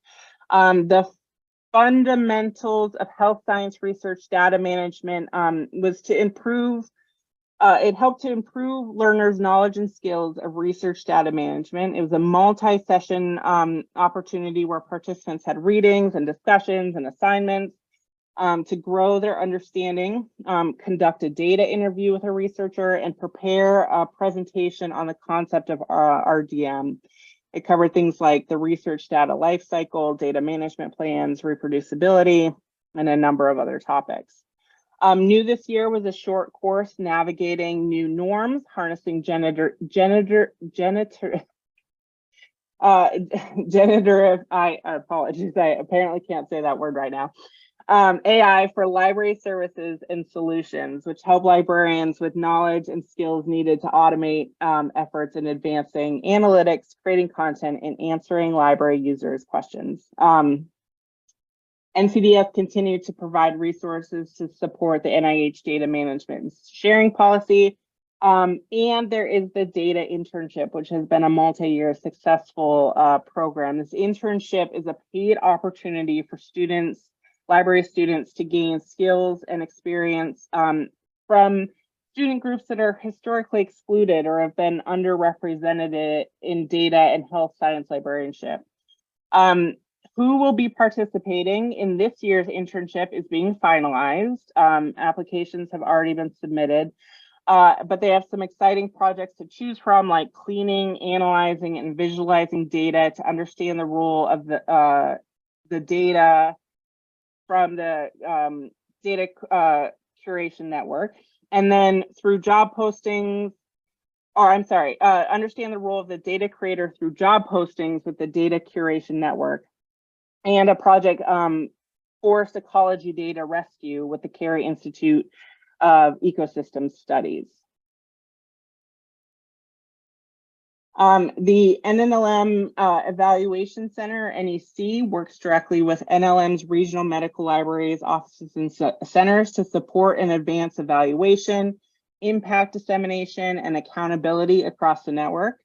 The fundamentals of health science research data management was to improve it helped to improve learners' knowledge and skills of research data management. It was a multi-session opportunity where participants had readings and discussions and assignments to grow their understanding, conduct a data interview with a researcher, and prepare a presentation on the concept of RDM. It covered things like the research data lifecycle, data management plans, reproducibility, and a number of other topics. New this year was a short course, Navigating New Norms, Harnessing Generative, I apologize, I apparently can't say that word right now. AI for library services and solutions, which help librarians with knowledge and skills needed to automate efforts in advancing analytics, creating content, and answering library users' questions. NCDS continued to provide resources to support the NIH data management and sharing policy. And there is the data internship, which has been a multi-year successful program. This internship is a paid opportunity for students, library students, to gain skills and experience from student groups that are historically excluded or have been underrepresented in data and health science librarianship. Who will be participating in this year's internship is being finalized. Applications have already been submitted, but they have some exciting projects to choose from, like cleaning, analyzing, and visualizing data to understand the role of the data from the data curation network. And then through job postings, understand the role of the data creator through job postings with the data curation network. And a project, Forest Ecology Data Rescue with the Carey Institute of Ecosystem Studies. The NNLM Evaluation Center, NEC, works directly with NLM's regional medical libraries, offices, and centers to support and advance evaluation, impact dissemination, and accountability across the network.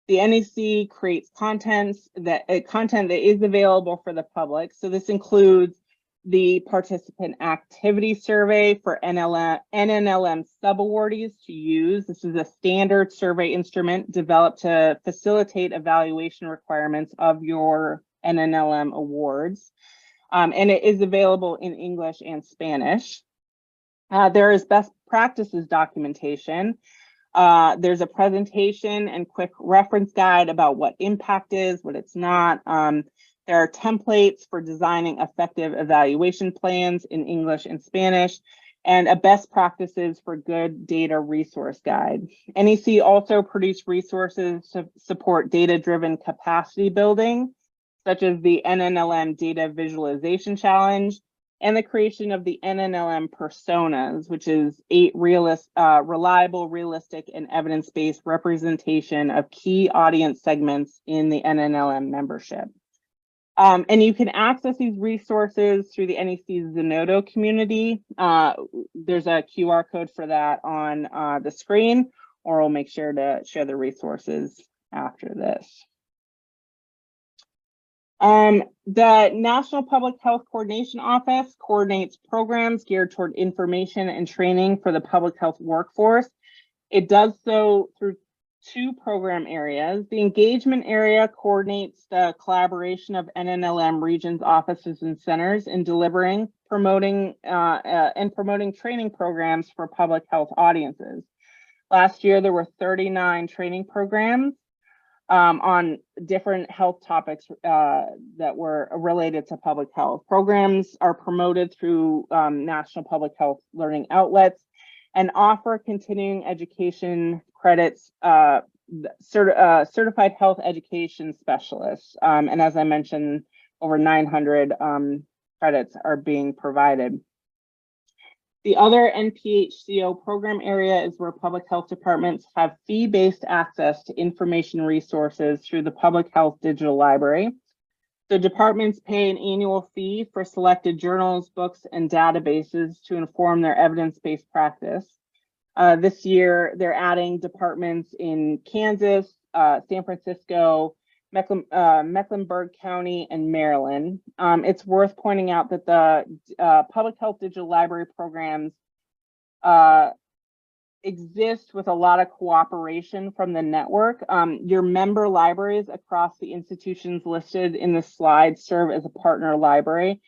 The NEC creates content that is available for the public. So this includes the participant activity survey for NNLM subawardees to use. This is a standard survey instrument developed to facilitate evaluation requirements of your NNLM awards. And it is available in English and Spanish. There is best practices documentation. There's a presentation and quick reference guide about what impact is, what it's not. There are templates for designing effective evaluation plans in English and Spanish, and a best practices for good data resource guide. NEC also produced resources to support data-driven capacity building, such as the NNLM Data Visualization Challenge, and the creation of the NNLM personas, which is 8 reliable, realistic, and evidence-based representation of key audience segments in the NNLM membership. And you can access these resources through the NEC Zenodo community. There's a QR code for that on the screen, or we'll make sure to share the resources after this. The National Public Health Coordination Office coordinates programs geared toward information and training for the public health workforce. It does so through 2 program areas. The engagement area coordinates the collaboration of NNLM regions, offices, and centers in delivering, promoting training programs for public health audiences. Last year, there were 39 training programs on different health topics that were related to public health. Programs are promoted through national public health learning outlets and offer continuing education credits, certified health education specialists. And as I mentioned, over 900 credits are being provided. The other NPHCO program area is where public health departments have fee-based access to information resources through the Public Health Digital Library. The departments pay an annual fee for selected journals, books, and databases to inform their evidence-based practice. This year, they're adding departments in Kansas, San Francisco, Mecklenburg County, and Maryland. It's worth pointing out that the Public Health Digital Library programs exist with a lot of cooperation from the network. Your member libraries across the institutions listed in the slide serve as a partner library,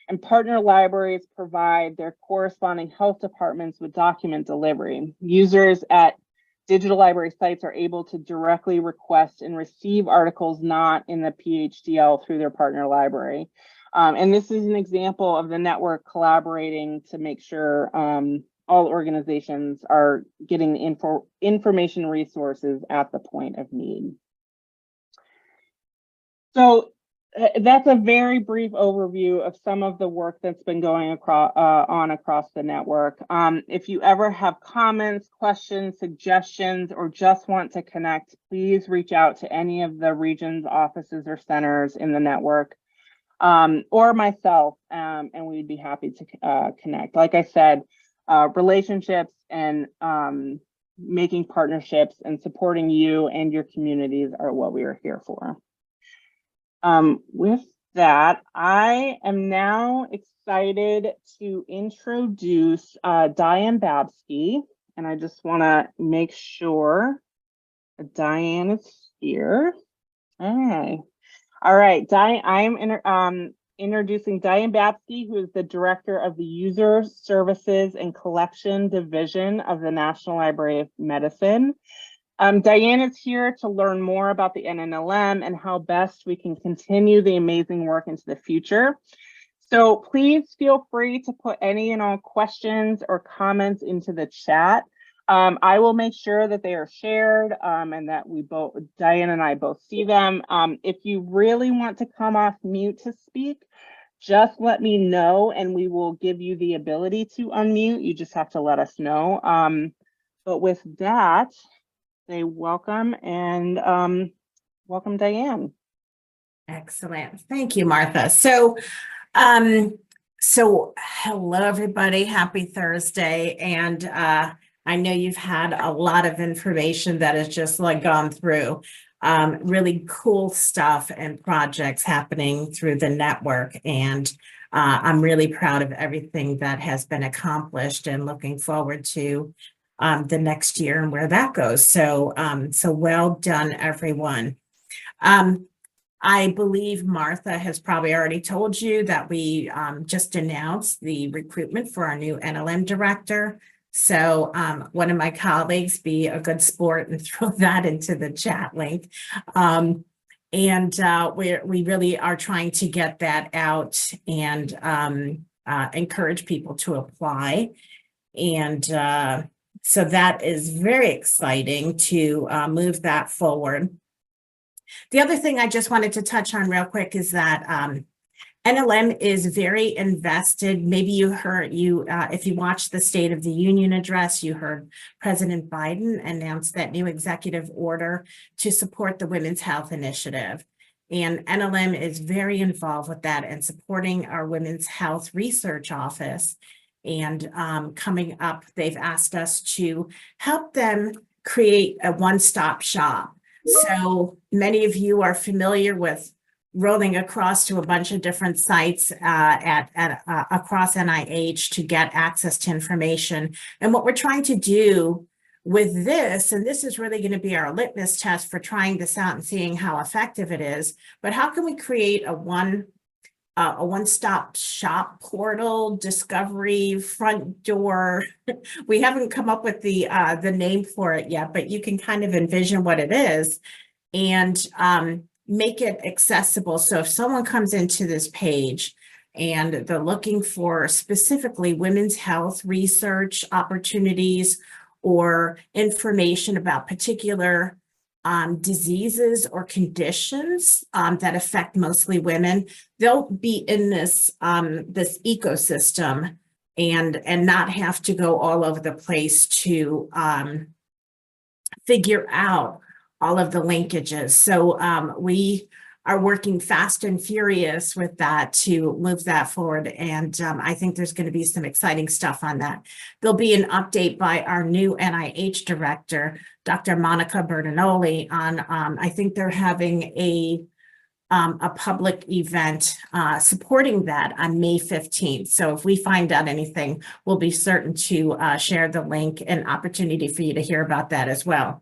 and partner libraries provide their corresponding health departments with document delivery. Users at digital library sites are able to directly request and receive articles not in the PHDL through their partner library. And this is an example of the network collaborating to make sure all organizations are getting the information resources at the point of need. So that's a very brief overview of some of the work that's been going across the network. If you ever have comments, questions, suggestions, or just want to connect, please reach out to any of the regions, offices, or centers in the network, or myself, and we'd be happy to connect. Like I said, relationships and making partnerships and supporting you and your communities are what we are here for. With that, I am now excited to introduce Diane Babsky, and I just want to make sure Diane is here. All right, Diane, I'm introducing Diane Babsky, who is the Director of the User Services and Collection Division of the National Library of Medicine. Diane is here to learn more about the NNLM and how best we can continue the amazing work into the future. So please feel free to put any and all questions or comments into the chat. I will make sure that they are shared and that Diane and I both see them. If you really want to come off mute to speak, just let me know and we will give you the ability to unmute. You just have to let us know. But with that, say welcome and welcome, Diane. Excellent. Thank you, Martha. So hello, everybody. Happy Thursday. And I know you've had a lot of information that has just gone through. really cool stuff and projects happening through the network. And I'm really proud of everything that has been accomplished and looking forward to the next year and where that goes. So, so well done, everyone. I believe Martha has probably already told you that we just announced the recruitment for our new NLM director. So one of my colleagues, be a good sport and throw that into the chat link. And we really are trying to get that out and encourage people to apply. And so that is very exciting to move that forward. The other thing I just wanted to touch on real quick is that NLM is very invested. Maybe you heard, if you watched the State of the Union address, you heard President Biden announce that new executive order to support the Women's Health Initiative. And NLM is very involved with that and supporting our Women's Health Research Office. And coming up, they've asked us to help them create a one-stop shop. So many of you are familiar with rolling across to a bunch of different sites across NIH to get access to information. And what we're trying to do with this, and this is really going to be our litmus test for trying this out and seeing how effective it is, but how can we create a one-stop shop portal, discovery, front door? We haven't come up with the name for it yet, but you can kind of envision what it is and make it accessible. So if someone comes into this page and they're looking for specifically women's health research opportunities or information about particular diseases or conditions that affect mostly women, they'll be in this this ecosystem and not have to go all over the place to figure out all of the linkages. So we are working fast and furious with that to move that forward. And I think there's going to be some exciting stuff on that. There'll be an update by our new NIH director, Dr. Monica Bertinoli, on I think they're having a public event supporting that on May 15th. So if we find out anything, we'll be certain to share the link and opportunity for you to hear about that as well.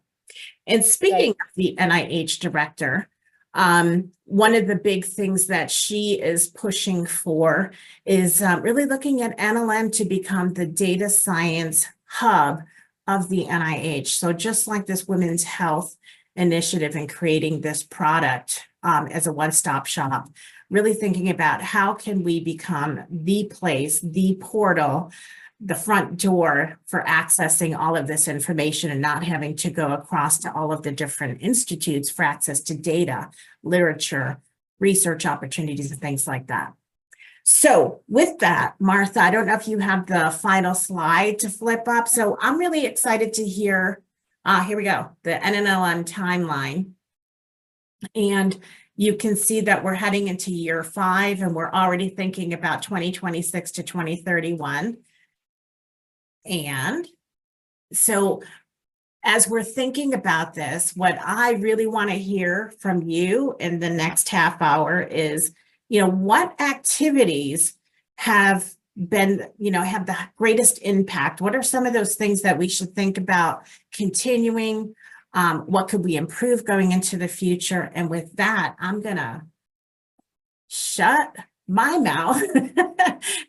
And speaking of the NIH director, one of the big things that she is pushing for is really looking at NLM to become the data science hub of the NIH. So just like this women's health initiative and creating this product as a one-stop shop, really thinking about how can we become the place, the portal, the front door for accessing all of this information and not having to go across to all of the different institutes for access to data, literature, research opportunities, and things like that. So with that, Martha, I don't know if you have the final slide to flip up. So I'm really excited to hear, here we go, the NNLM timeline. And you can see that we're heading into year 5 and we're already thinking about 2026 to 2031. And so as we're thinking about this, what I really want to hear from you in the next half hour is, what activities have been, have the greatest impact? What are some of those things that we should think about continuing? What could we improve going into the future? And with that, I'm going to shut my mouth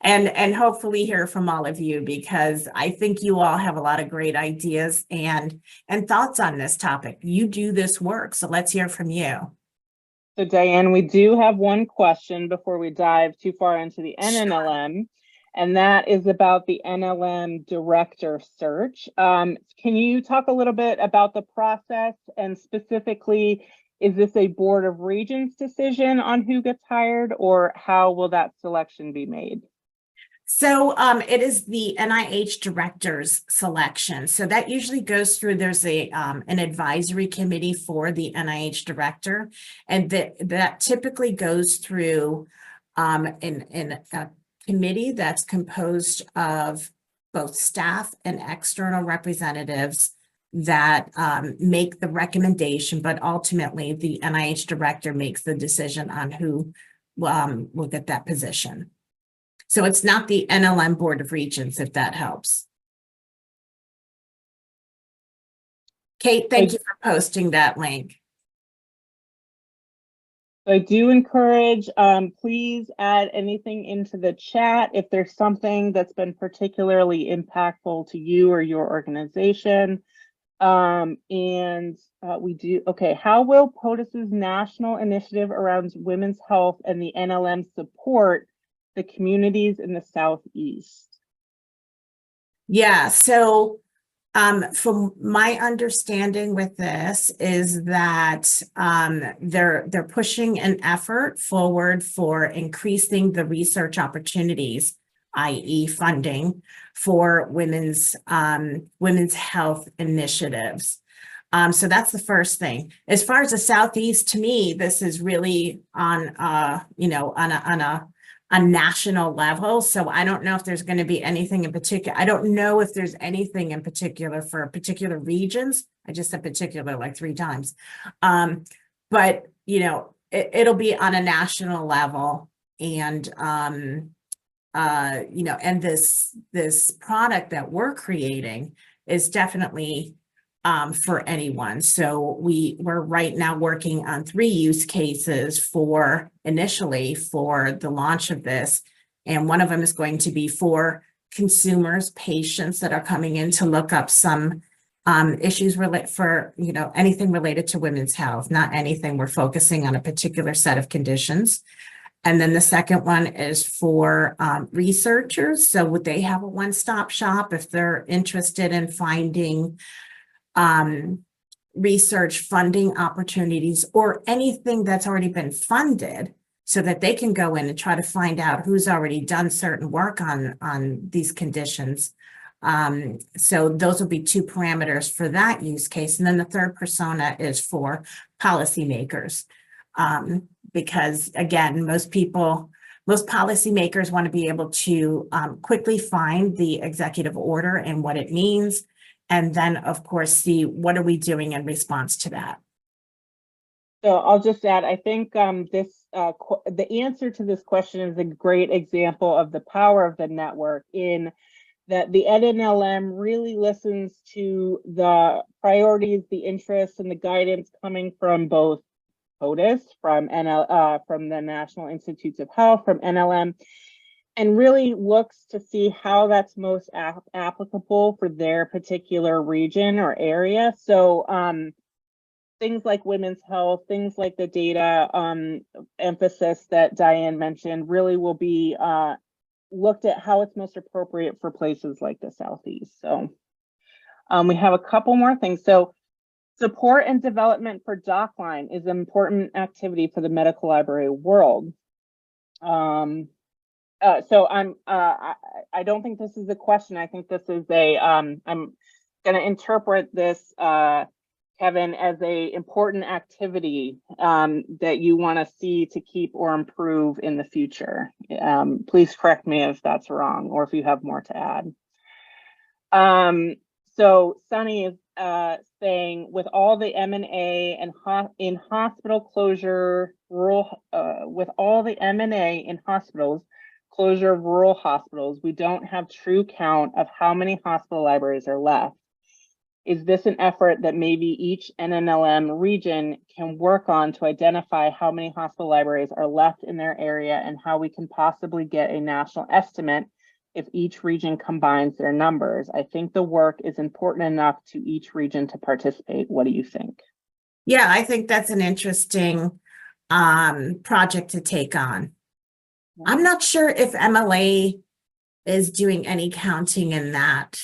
and hopefully hear from all of you, because I think you all have a lot of great ideas and thoughts on this topic. You do this work, so let's hear from you. So Diane, we do have one question before we dive too far into the NNLM, and that is about the NLM director search. Can you talk a little bit about the process, and specifically, is this a Board of Regents decision on who gets hired, or how will that selection be made? So it is the NIH director's selection. So that usually goes through, there's an advisory committee for the NIH director, and that typically goes through in a committee that's composed of both staff and external representatives that make the recommendation, but ultimately the NIH director makes the decision on who will get that position. So it's not the NLM Board of Regents, if that helps. Kate, thank you for posting that link. I do encourage, please add anything into the chat if there's something that's been particularly impactful to you or your organization. We do, okay, how will POTUS's national initiative around women's health and the NLM support the communities in the Southeast? Yeah, so from my understanding with this is that they're pushing an effort forward for increasing the research opportunities, i.e. funding for women's health initiatives. So that's the first thing. As far as the Southeast, to me, this is really on a national level. So I don't know if there's going to be anything in particular. I don't know if there's anything in particular for particular regions. I just said particular like 3 times. But it'll be on a national level, and and this product that we're creating is definitely for anyone. So we're right now working on 3 use cases initially for the launch of this. And one of them is going to be for consumers, patients that are coming in to look up some issues for anything related to women's health, not anything. We're focusing on a particular set of conditions. And then the second one is for researchers. So would they have a one-stop shop if they're interested in finding research funding opportunities or anything that's already been funded, so that they can go in and try to find out who's already done certain work on these conditions. So those will be 2 parameters for that use case. And then the third persona is for policymakers, because again, most policymakers want to be able to quickly find the executive order and what it means. And then, of course, see what are we doing in response to that. So I'll just add, I think the answer to this question is a great example of the power of the network, in that the NNLM really listens to the priorities, the interests, and the guidance coming from both POTUS, from the National Institutes of Health, from NLM, and really looks to see how that's most applicable for their particular region or area. So things like women's health, things like the data emphasis that Diane mentioned really will be looked at how it's most appropriate for places like the Southeast. So we have a couple more things. So support and development for DocLine is an important activity for the medical library world. So I don't think this is a question. I think this is a, I'm going to interpret this, Kevin, as a important activity that you want to see to keep or improve in the future. Please correct me if that's wrong, or if you have more to add. So Sunny is saying, with all the M&A and in hospital closure, with all the M&A in hospitals, closure of rural hospitals, we don't have true count of how many hospital libraries are left. Is this an effort that maybe each NNLM region can work on to identify how many hospital libraries are left in their area, and how we can possibly get a national estimate if each region combines their numbers? I think the work is important enough to each region to participate. What do you think? Yeah, I think that's an interesting project to take on. I'm not sure if MLA is doing any counting in that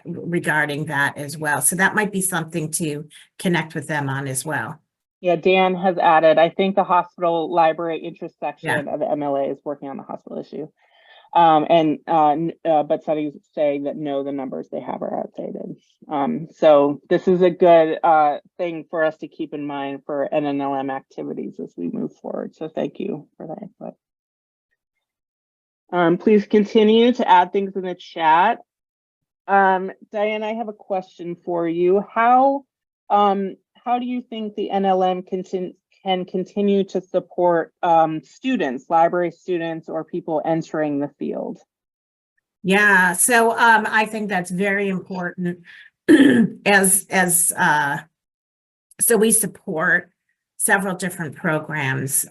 regarding that as well. So that might be something to connect with them on as well. Yeah, Dan has added, I think the hospital library intersection of the MLA is working on the hospital issue. But Sunny's saying that no, the numbers they have are outdated. So this is a good thing for us to keep in mind for NNLM activities as we move forward. So thank you for that input. Please continue to add things in the chat. Diane, I have a question for you. How do you think the NLM can continue to support students, library students, or people entering the field? Yeah, so I think that's very important. So we support several different programs.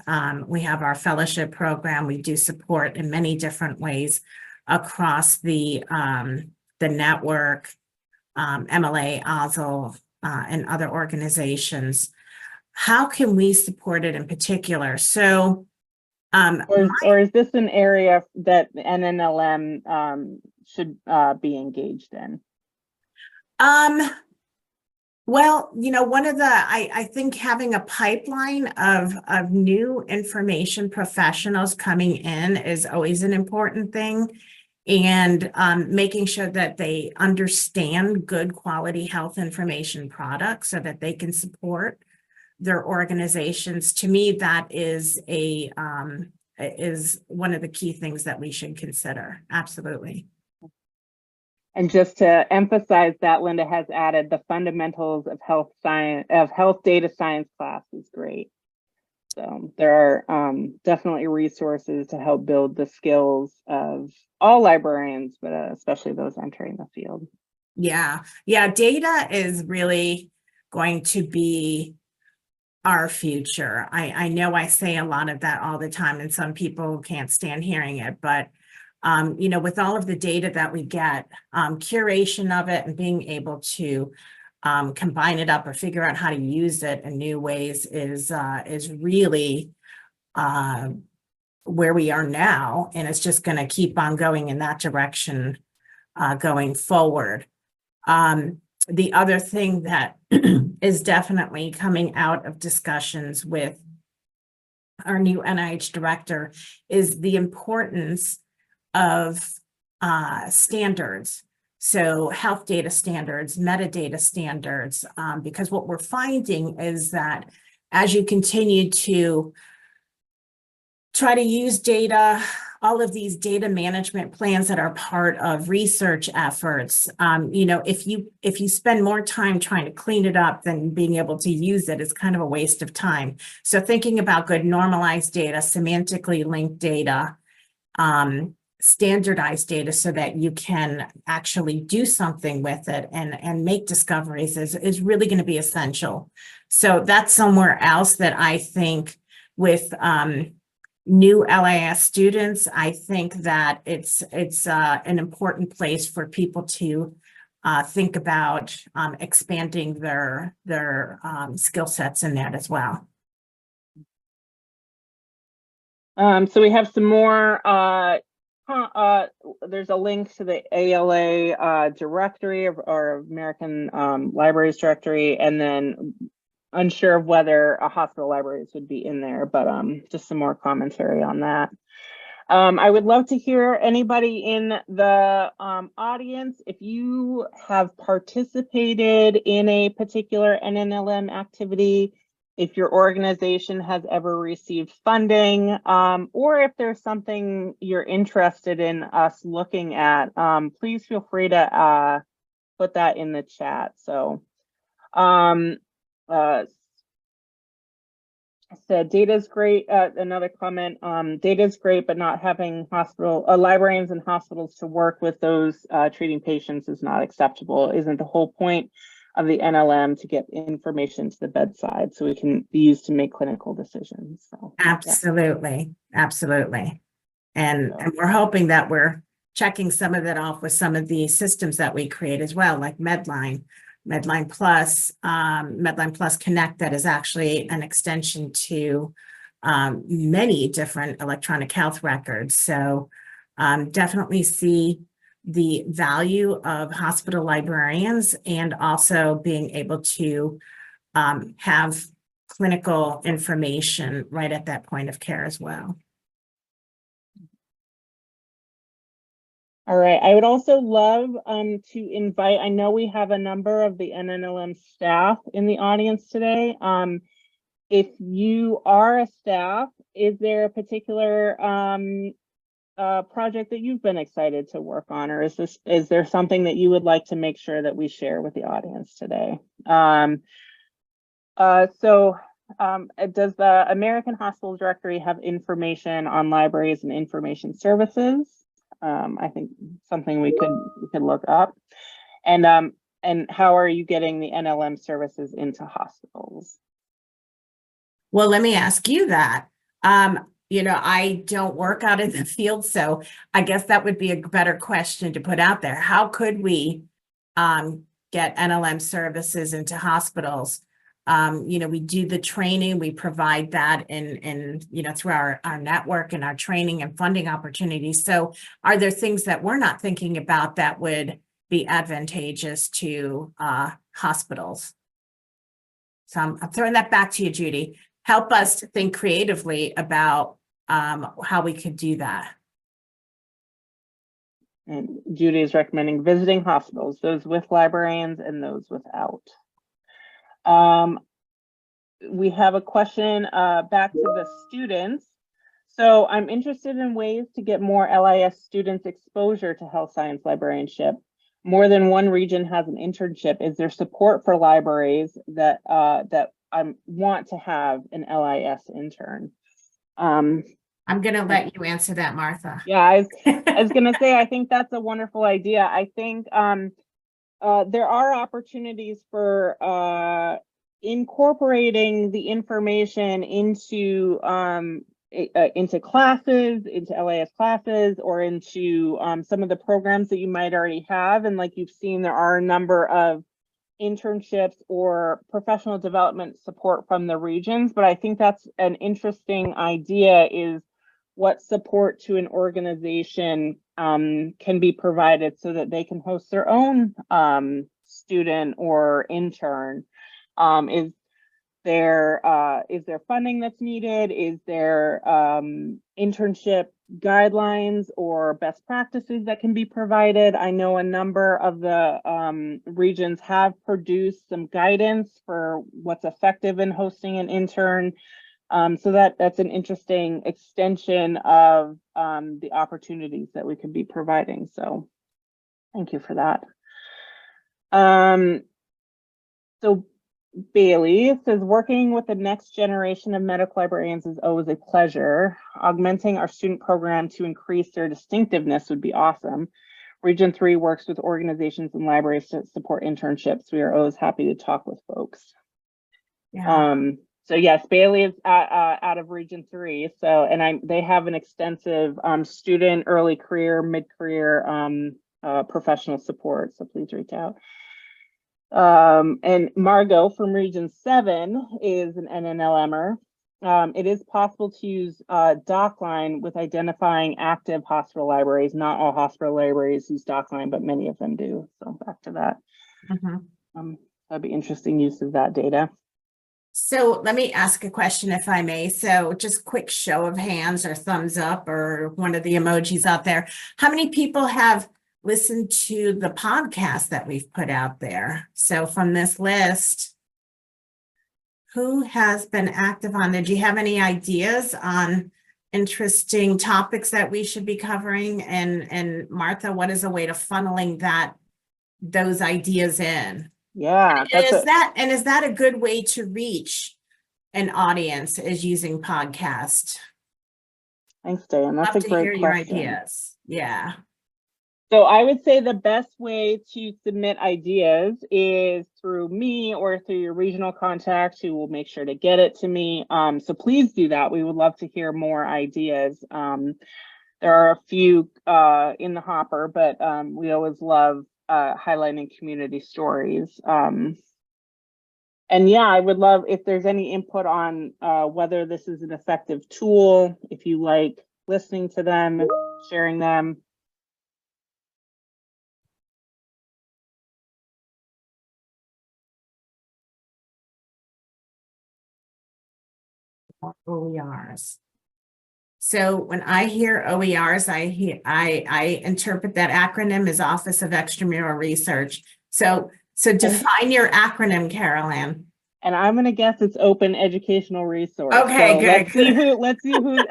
We have our fellowship program. We do support in many different ways across the network, MLA, OSL, and other organizations. How can we support it in particular? So, or is this an area that NNLM should be engaged in? Well, one of I think having a pipeline of new information professionals coming in is always an important thing. And making sure that they understand good quality health information products so that they can support their organizations. To me, that is one of the key things that we should consider. Absolutely. And just to emphasize that, Linda has added the fundamentals of health data science class is great. So there are definitely resources to help build the skills of all librarians, but especially those entering the field. Yeah, data is really going to be our future. I know I say a lot of that all the time, and some people can't stand hearing it, but with all of the data that we get, curation of it and being able to combine it up or figure out how to use it in new ways is really where we are now, and it's just going to keep on going in that direction going forward. The other thing that is definitely coming out of discussions with our new NIH director is the importance of standards. So health data standards, metadata standards, because what we're finding is that as you continue to try to use data, all of these data management plans that are part of research efforts, if you spend more time trying to clean it up than being able to use it, it's kind of a waste of time. So thinking about good normalized data, semantically linked data, standardized data so that you can actually do something with it and make discoveries is really going to be essential. So that's somewhere else that I think with new LIS students, I think that it's an important place for people to think about expanding their skill sets in that as well. So we have some more. There's a link to the ALA directory or American Libraries directory, and then unsure of whether hospital libraries would be in there, but just some more commentary on that. I would love to hear anybody in the audience, if you have participated in a particular NNLM activity, if your organization has ever received funding, or if there's something you're interested in us looking at, please feel free to put that in the chat. So said data is great. Another comment, data is great, but not having librarians and hospitals to work with those treating patients is not acceptable. Isn't the whole point of the NLM to get information to the bedside so we can be used to make clinical decisions? So, absolutely, yeah. Absolutely. And we're hoping that we're checking some of that off with some of the systems that we create as well, like Medline Plus Connect, that is actually an extension to many different electronic health records. So definitely see the value of hospital librarians and also being able to have clinical information right at that point of care as well. All right, I would also love to invite, I know we have a number of the NNLM staff in the audience today. If you are a staff, is there a particular project that you've been excited to work on, or is there something that you would like to make sure that we share with the audience today? Does the American Hospital Directory have information on libraries and information services? I think something we could look up. And how are you getting the NLM services into hospitals? Well, let me ask you that. I don't work out in the field, so I guess that would be a better question to put out there. How could we get NLM services into hospitals? We do the training, we provide that in through our network and our training and funding opportunities. So are there things that we're not thinking about that would be advantageous to hospitals? So I'm throwing that back to you, Judy. Help us to think creatively about how we could do that. And Judy is recommending visiting hospitals, those with librarians and those without. We have a question back to the students. So I'm interested in ways to get more LIS students exposure to health science librarianship. More than one region has an internship. Is there support for libraries that I want to have an LIS intern? I'm going to let you answer that, Martha. Yeah, I was going to say, I think that's a wonderful idea. I think there are opportunities for incorporating the information into classes, into LIS classes, or into some of the programs that you might already have. And like you've seen, there are a number of internships or professional development support from the regions. But I think that's an interesting idea, is what support to an organization can be provided so that they can host their own student or intern. Is there funding that's needed? Is there internship guidelines or best practices that can be provided? I know a number of the regions have produced some guidance for what's effective in hosting an intern. So that's an interesting extension of the opportunities that we could be providing. So thank you for that. So Bailey says, working with the next generation of medical librarians is always a pleasure. Augmenting our student program to increase their distinctiveness would be awesome. Region 3 works with organizations and libraries to support internships. We are always happy to talk with folks. Yeah. So yes, Bailey is out of Region 3. So, and they have an extensive student, early career, mid-career professional support. So please reach out. And Margot from Region 7 is an NNLMer. It is possible to use DocLine with identifying active hospital libraries. Not all hospital libraries use DocLine, but many of them do. So back to that. That'd be interesting use of that data. So let me ask a question, if I may. So just quick show of hands or thumbs up or one of the emojis out there. How many people have listened to the podcast that we've put out there? So from this list, who has been active on there? Do you have any ideas on interesting topics that we should be covering? And Martha, what is a way to funneling those ideas in? Yeah. Is that a good way to reach an audience, is using podcast? Thanks, Dan. That's a great question. Your ideas. Yeah. So I would say the best way to submit ideas is through me or through your regional contact, who will make sure to get it to me. So please do that. We would love to hear more ideas. There are a few in the hopper, but we always love highlighting community stories. And yeah, I would love if there's any input on whether this is an effective tool, if you like listening to them, sharing them. OERs. So when I hear OERs, I interpret that acronym as Office of Extramural Research. So define your acronym, Carolyn. And I'm going to guess it's Open Educational Resource. Okay, so good. Let's see who.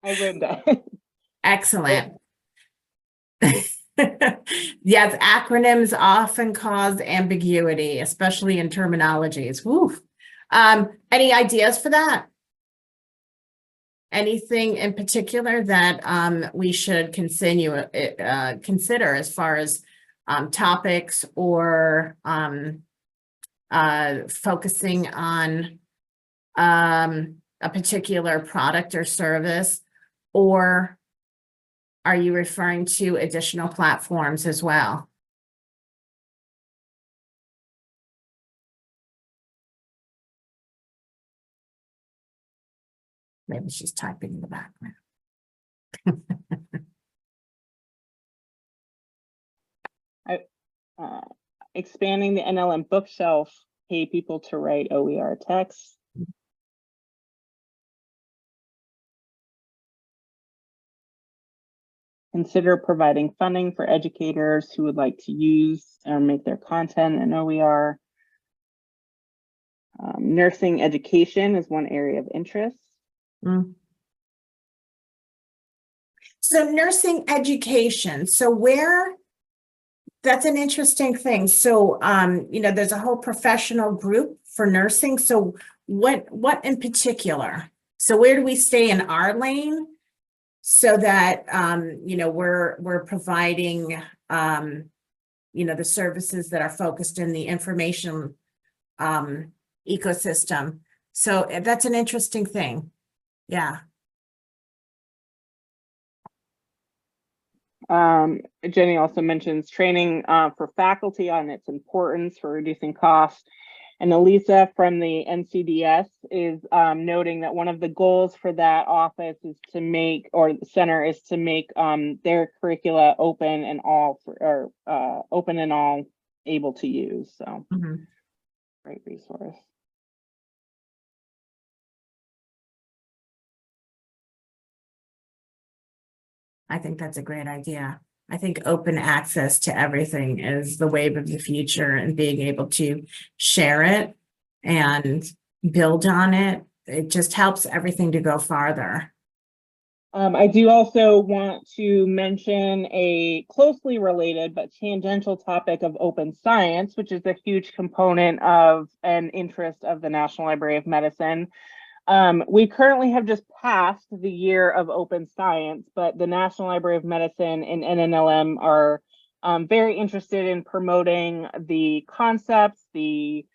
I read that. Excellent. Yes, acronyms often cause ambiguity, especially in terminologies. Woo. Any ideas for that? Anything in particular that we should consider as far as topics or focusing on a particular product or service, or are you referring to additional platforms as well? Maybe she's typing in the background. Expanding the NLM bookshelf, pay people to write OER text. Consider providing funding for educators who would like to use or make their content in OER. Nursing education is one area of interest. So nursing education, that's an interesting thing. So, there's a whole professional group for nursing. So what in particular? So where do we stay in our lane so that, we're providing, the services that are focused in the information ecosystem. So that's an interesting thing. Yeah. Jenny also mentions training for faculty on its importance for reducing costs. And Elisa from the NCDS is noting that one of the goals for that office is to make, or the center is to make their curricula open and all able to use. So great resource. I think that's a great idea. I think open access to everything is the wave of the future, and being able to share it and build on it, it just helps everything to go farther. I do also want to mention a closely related but tangential topic of open science, which is a huge component of an interest of the National Library of Medicine. We currently have just passed the year of open science, but the National Library of Medicine and NNLM are very interested in promoting the concepts, the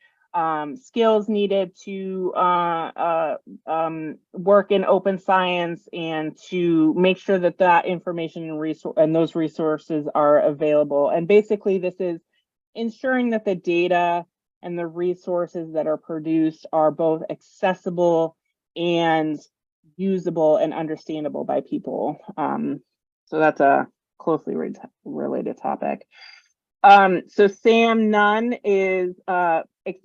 skills needed to work in open science, and to make sure that that information and those resources are available. And basically, this is ensuring that the data and the resources that are produced are both accessible and usable and understandable by people. So that's a closely related topic. So Sam Nunn is,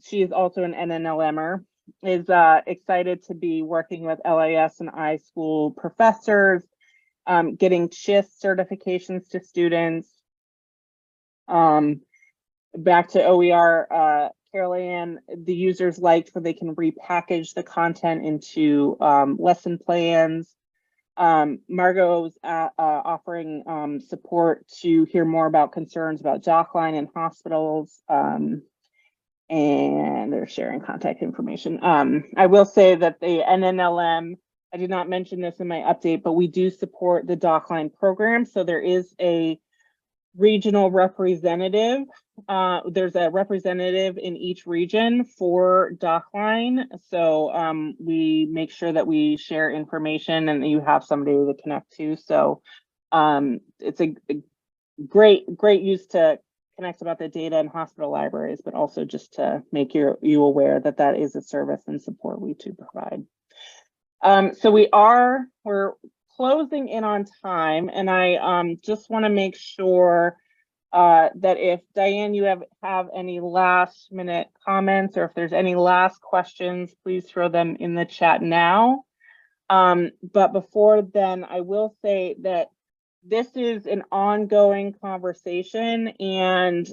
she is also an NNLMer, is excited to be working with LIS and iSchool professors, getting CHIS certifications to students. Back to OER, Carol Ann, the users liked where they can repackage the content into lesson plans. Margot's offering support to hear more about concerns about DocLine in hospitals, and they're sharing contact information. I will say that the NNLM, I did not mention this in my update, but we do support the DocLine program. So there is a regional representative. There's a representative in each region for DocLine. So we make sure that we share information and that you have somebody to connect to. So it's a great use to connect about the data in hospital libraries, but also just to make you aware that that is a service and support we too provide. So we're closing in on time, and I just want to make sure that if Diane, you have any last minute comments, or if there's any last questions, please throw them in the chat now. But before then, I will say that this is an ongoing conversation, and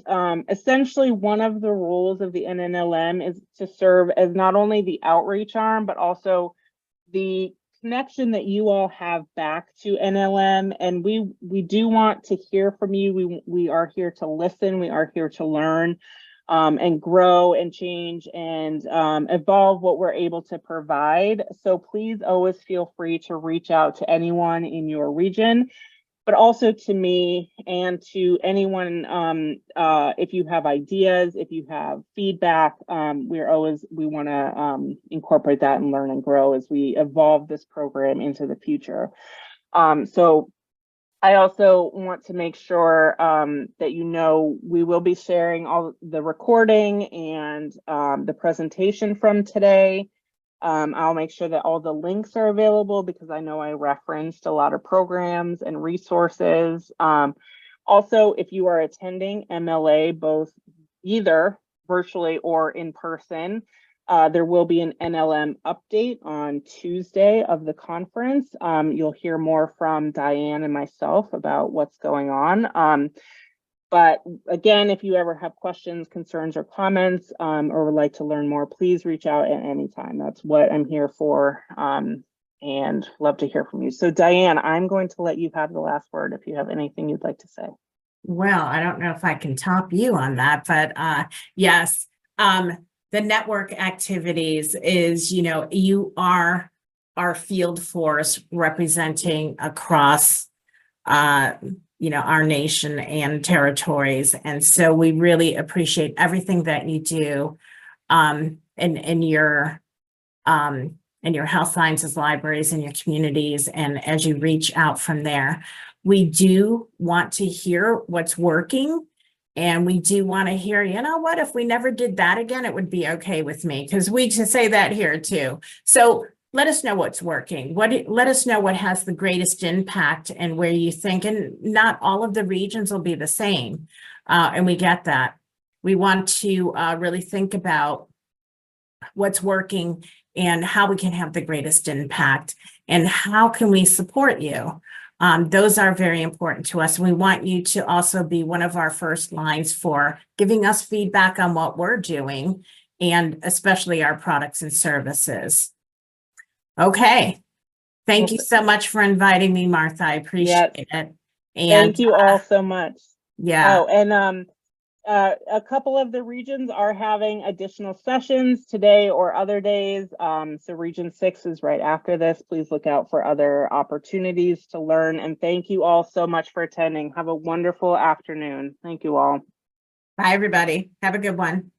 essentially one of the roles of the NNLM is to serve as not only the outreach arm, but also the connection that you all have back to NLM, and we do want to hear from you. We are here to listen. We are here to learn, and grow and change and evolve what we're able to provide. So please always feel free to reach out to anyone in your region, but also to me and to anyone. If you have ideas, if you have feedback, we want to incorporate that and learn and grow as we evolve this program into the future. So I also want to make sure that we will be sharing all the recording and the presentation from today. I'll make sure that all the links are available because I know I referenced a lot of programs and resources. Also, if you are attending MLA, either virtually or in person, there will be an NLM update on Tuesday of the conference. You'll hear more from Diane and myself about what's going on. But again, if you ever have questions, concerns, or comments, or would like to learn more, please reach out at any time. That's what I'm here for, and love to hear from you. So Diane, I'm going to let you have the last word if you have anything you'd like to say. Well, I don't know if I can top you on that, but yes, the network activities is, you are our field force representing across our nation and territories. And so we really appreciate everything that you do in your health sciences libraries and your communities. And as you reach out from there, we do want to hear what's working. And we do want to hear, what, if we never did that again, it would be okay with me, because we just say that here too. So let us know what's working. Let us know what has the greatest impact and where you think, and not all of the regions will be the same. And we get that. We want to really think about what's working and how we can have the greatest impact and how can we support you. Those are very important to us. We want you to also be one of our first lines for giving us feedback on what we're doing, and especially our products and services. Okay. Thank you so much for inviting me, Martha. I appreciate it. And thank you all so much. Yeah. Oh, and a couple of the regions are having additional sessions today or other days. So Region 6 is right after this. Please look out for other opportunities to learn. And thank you all so much for attending. Have a wonderful afternoon. Thank you all. Bye, everybody. Have a good one.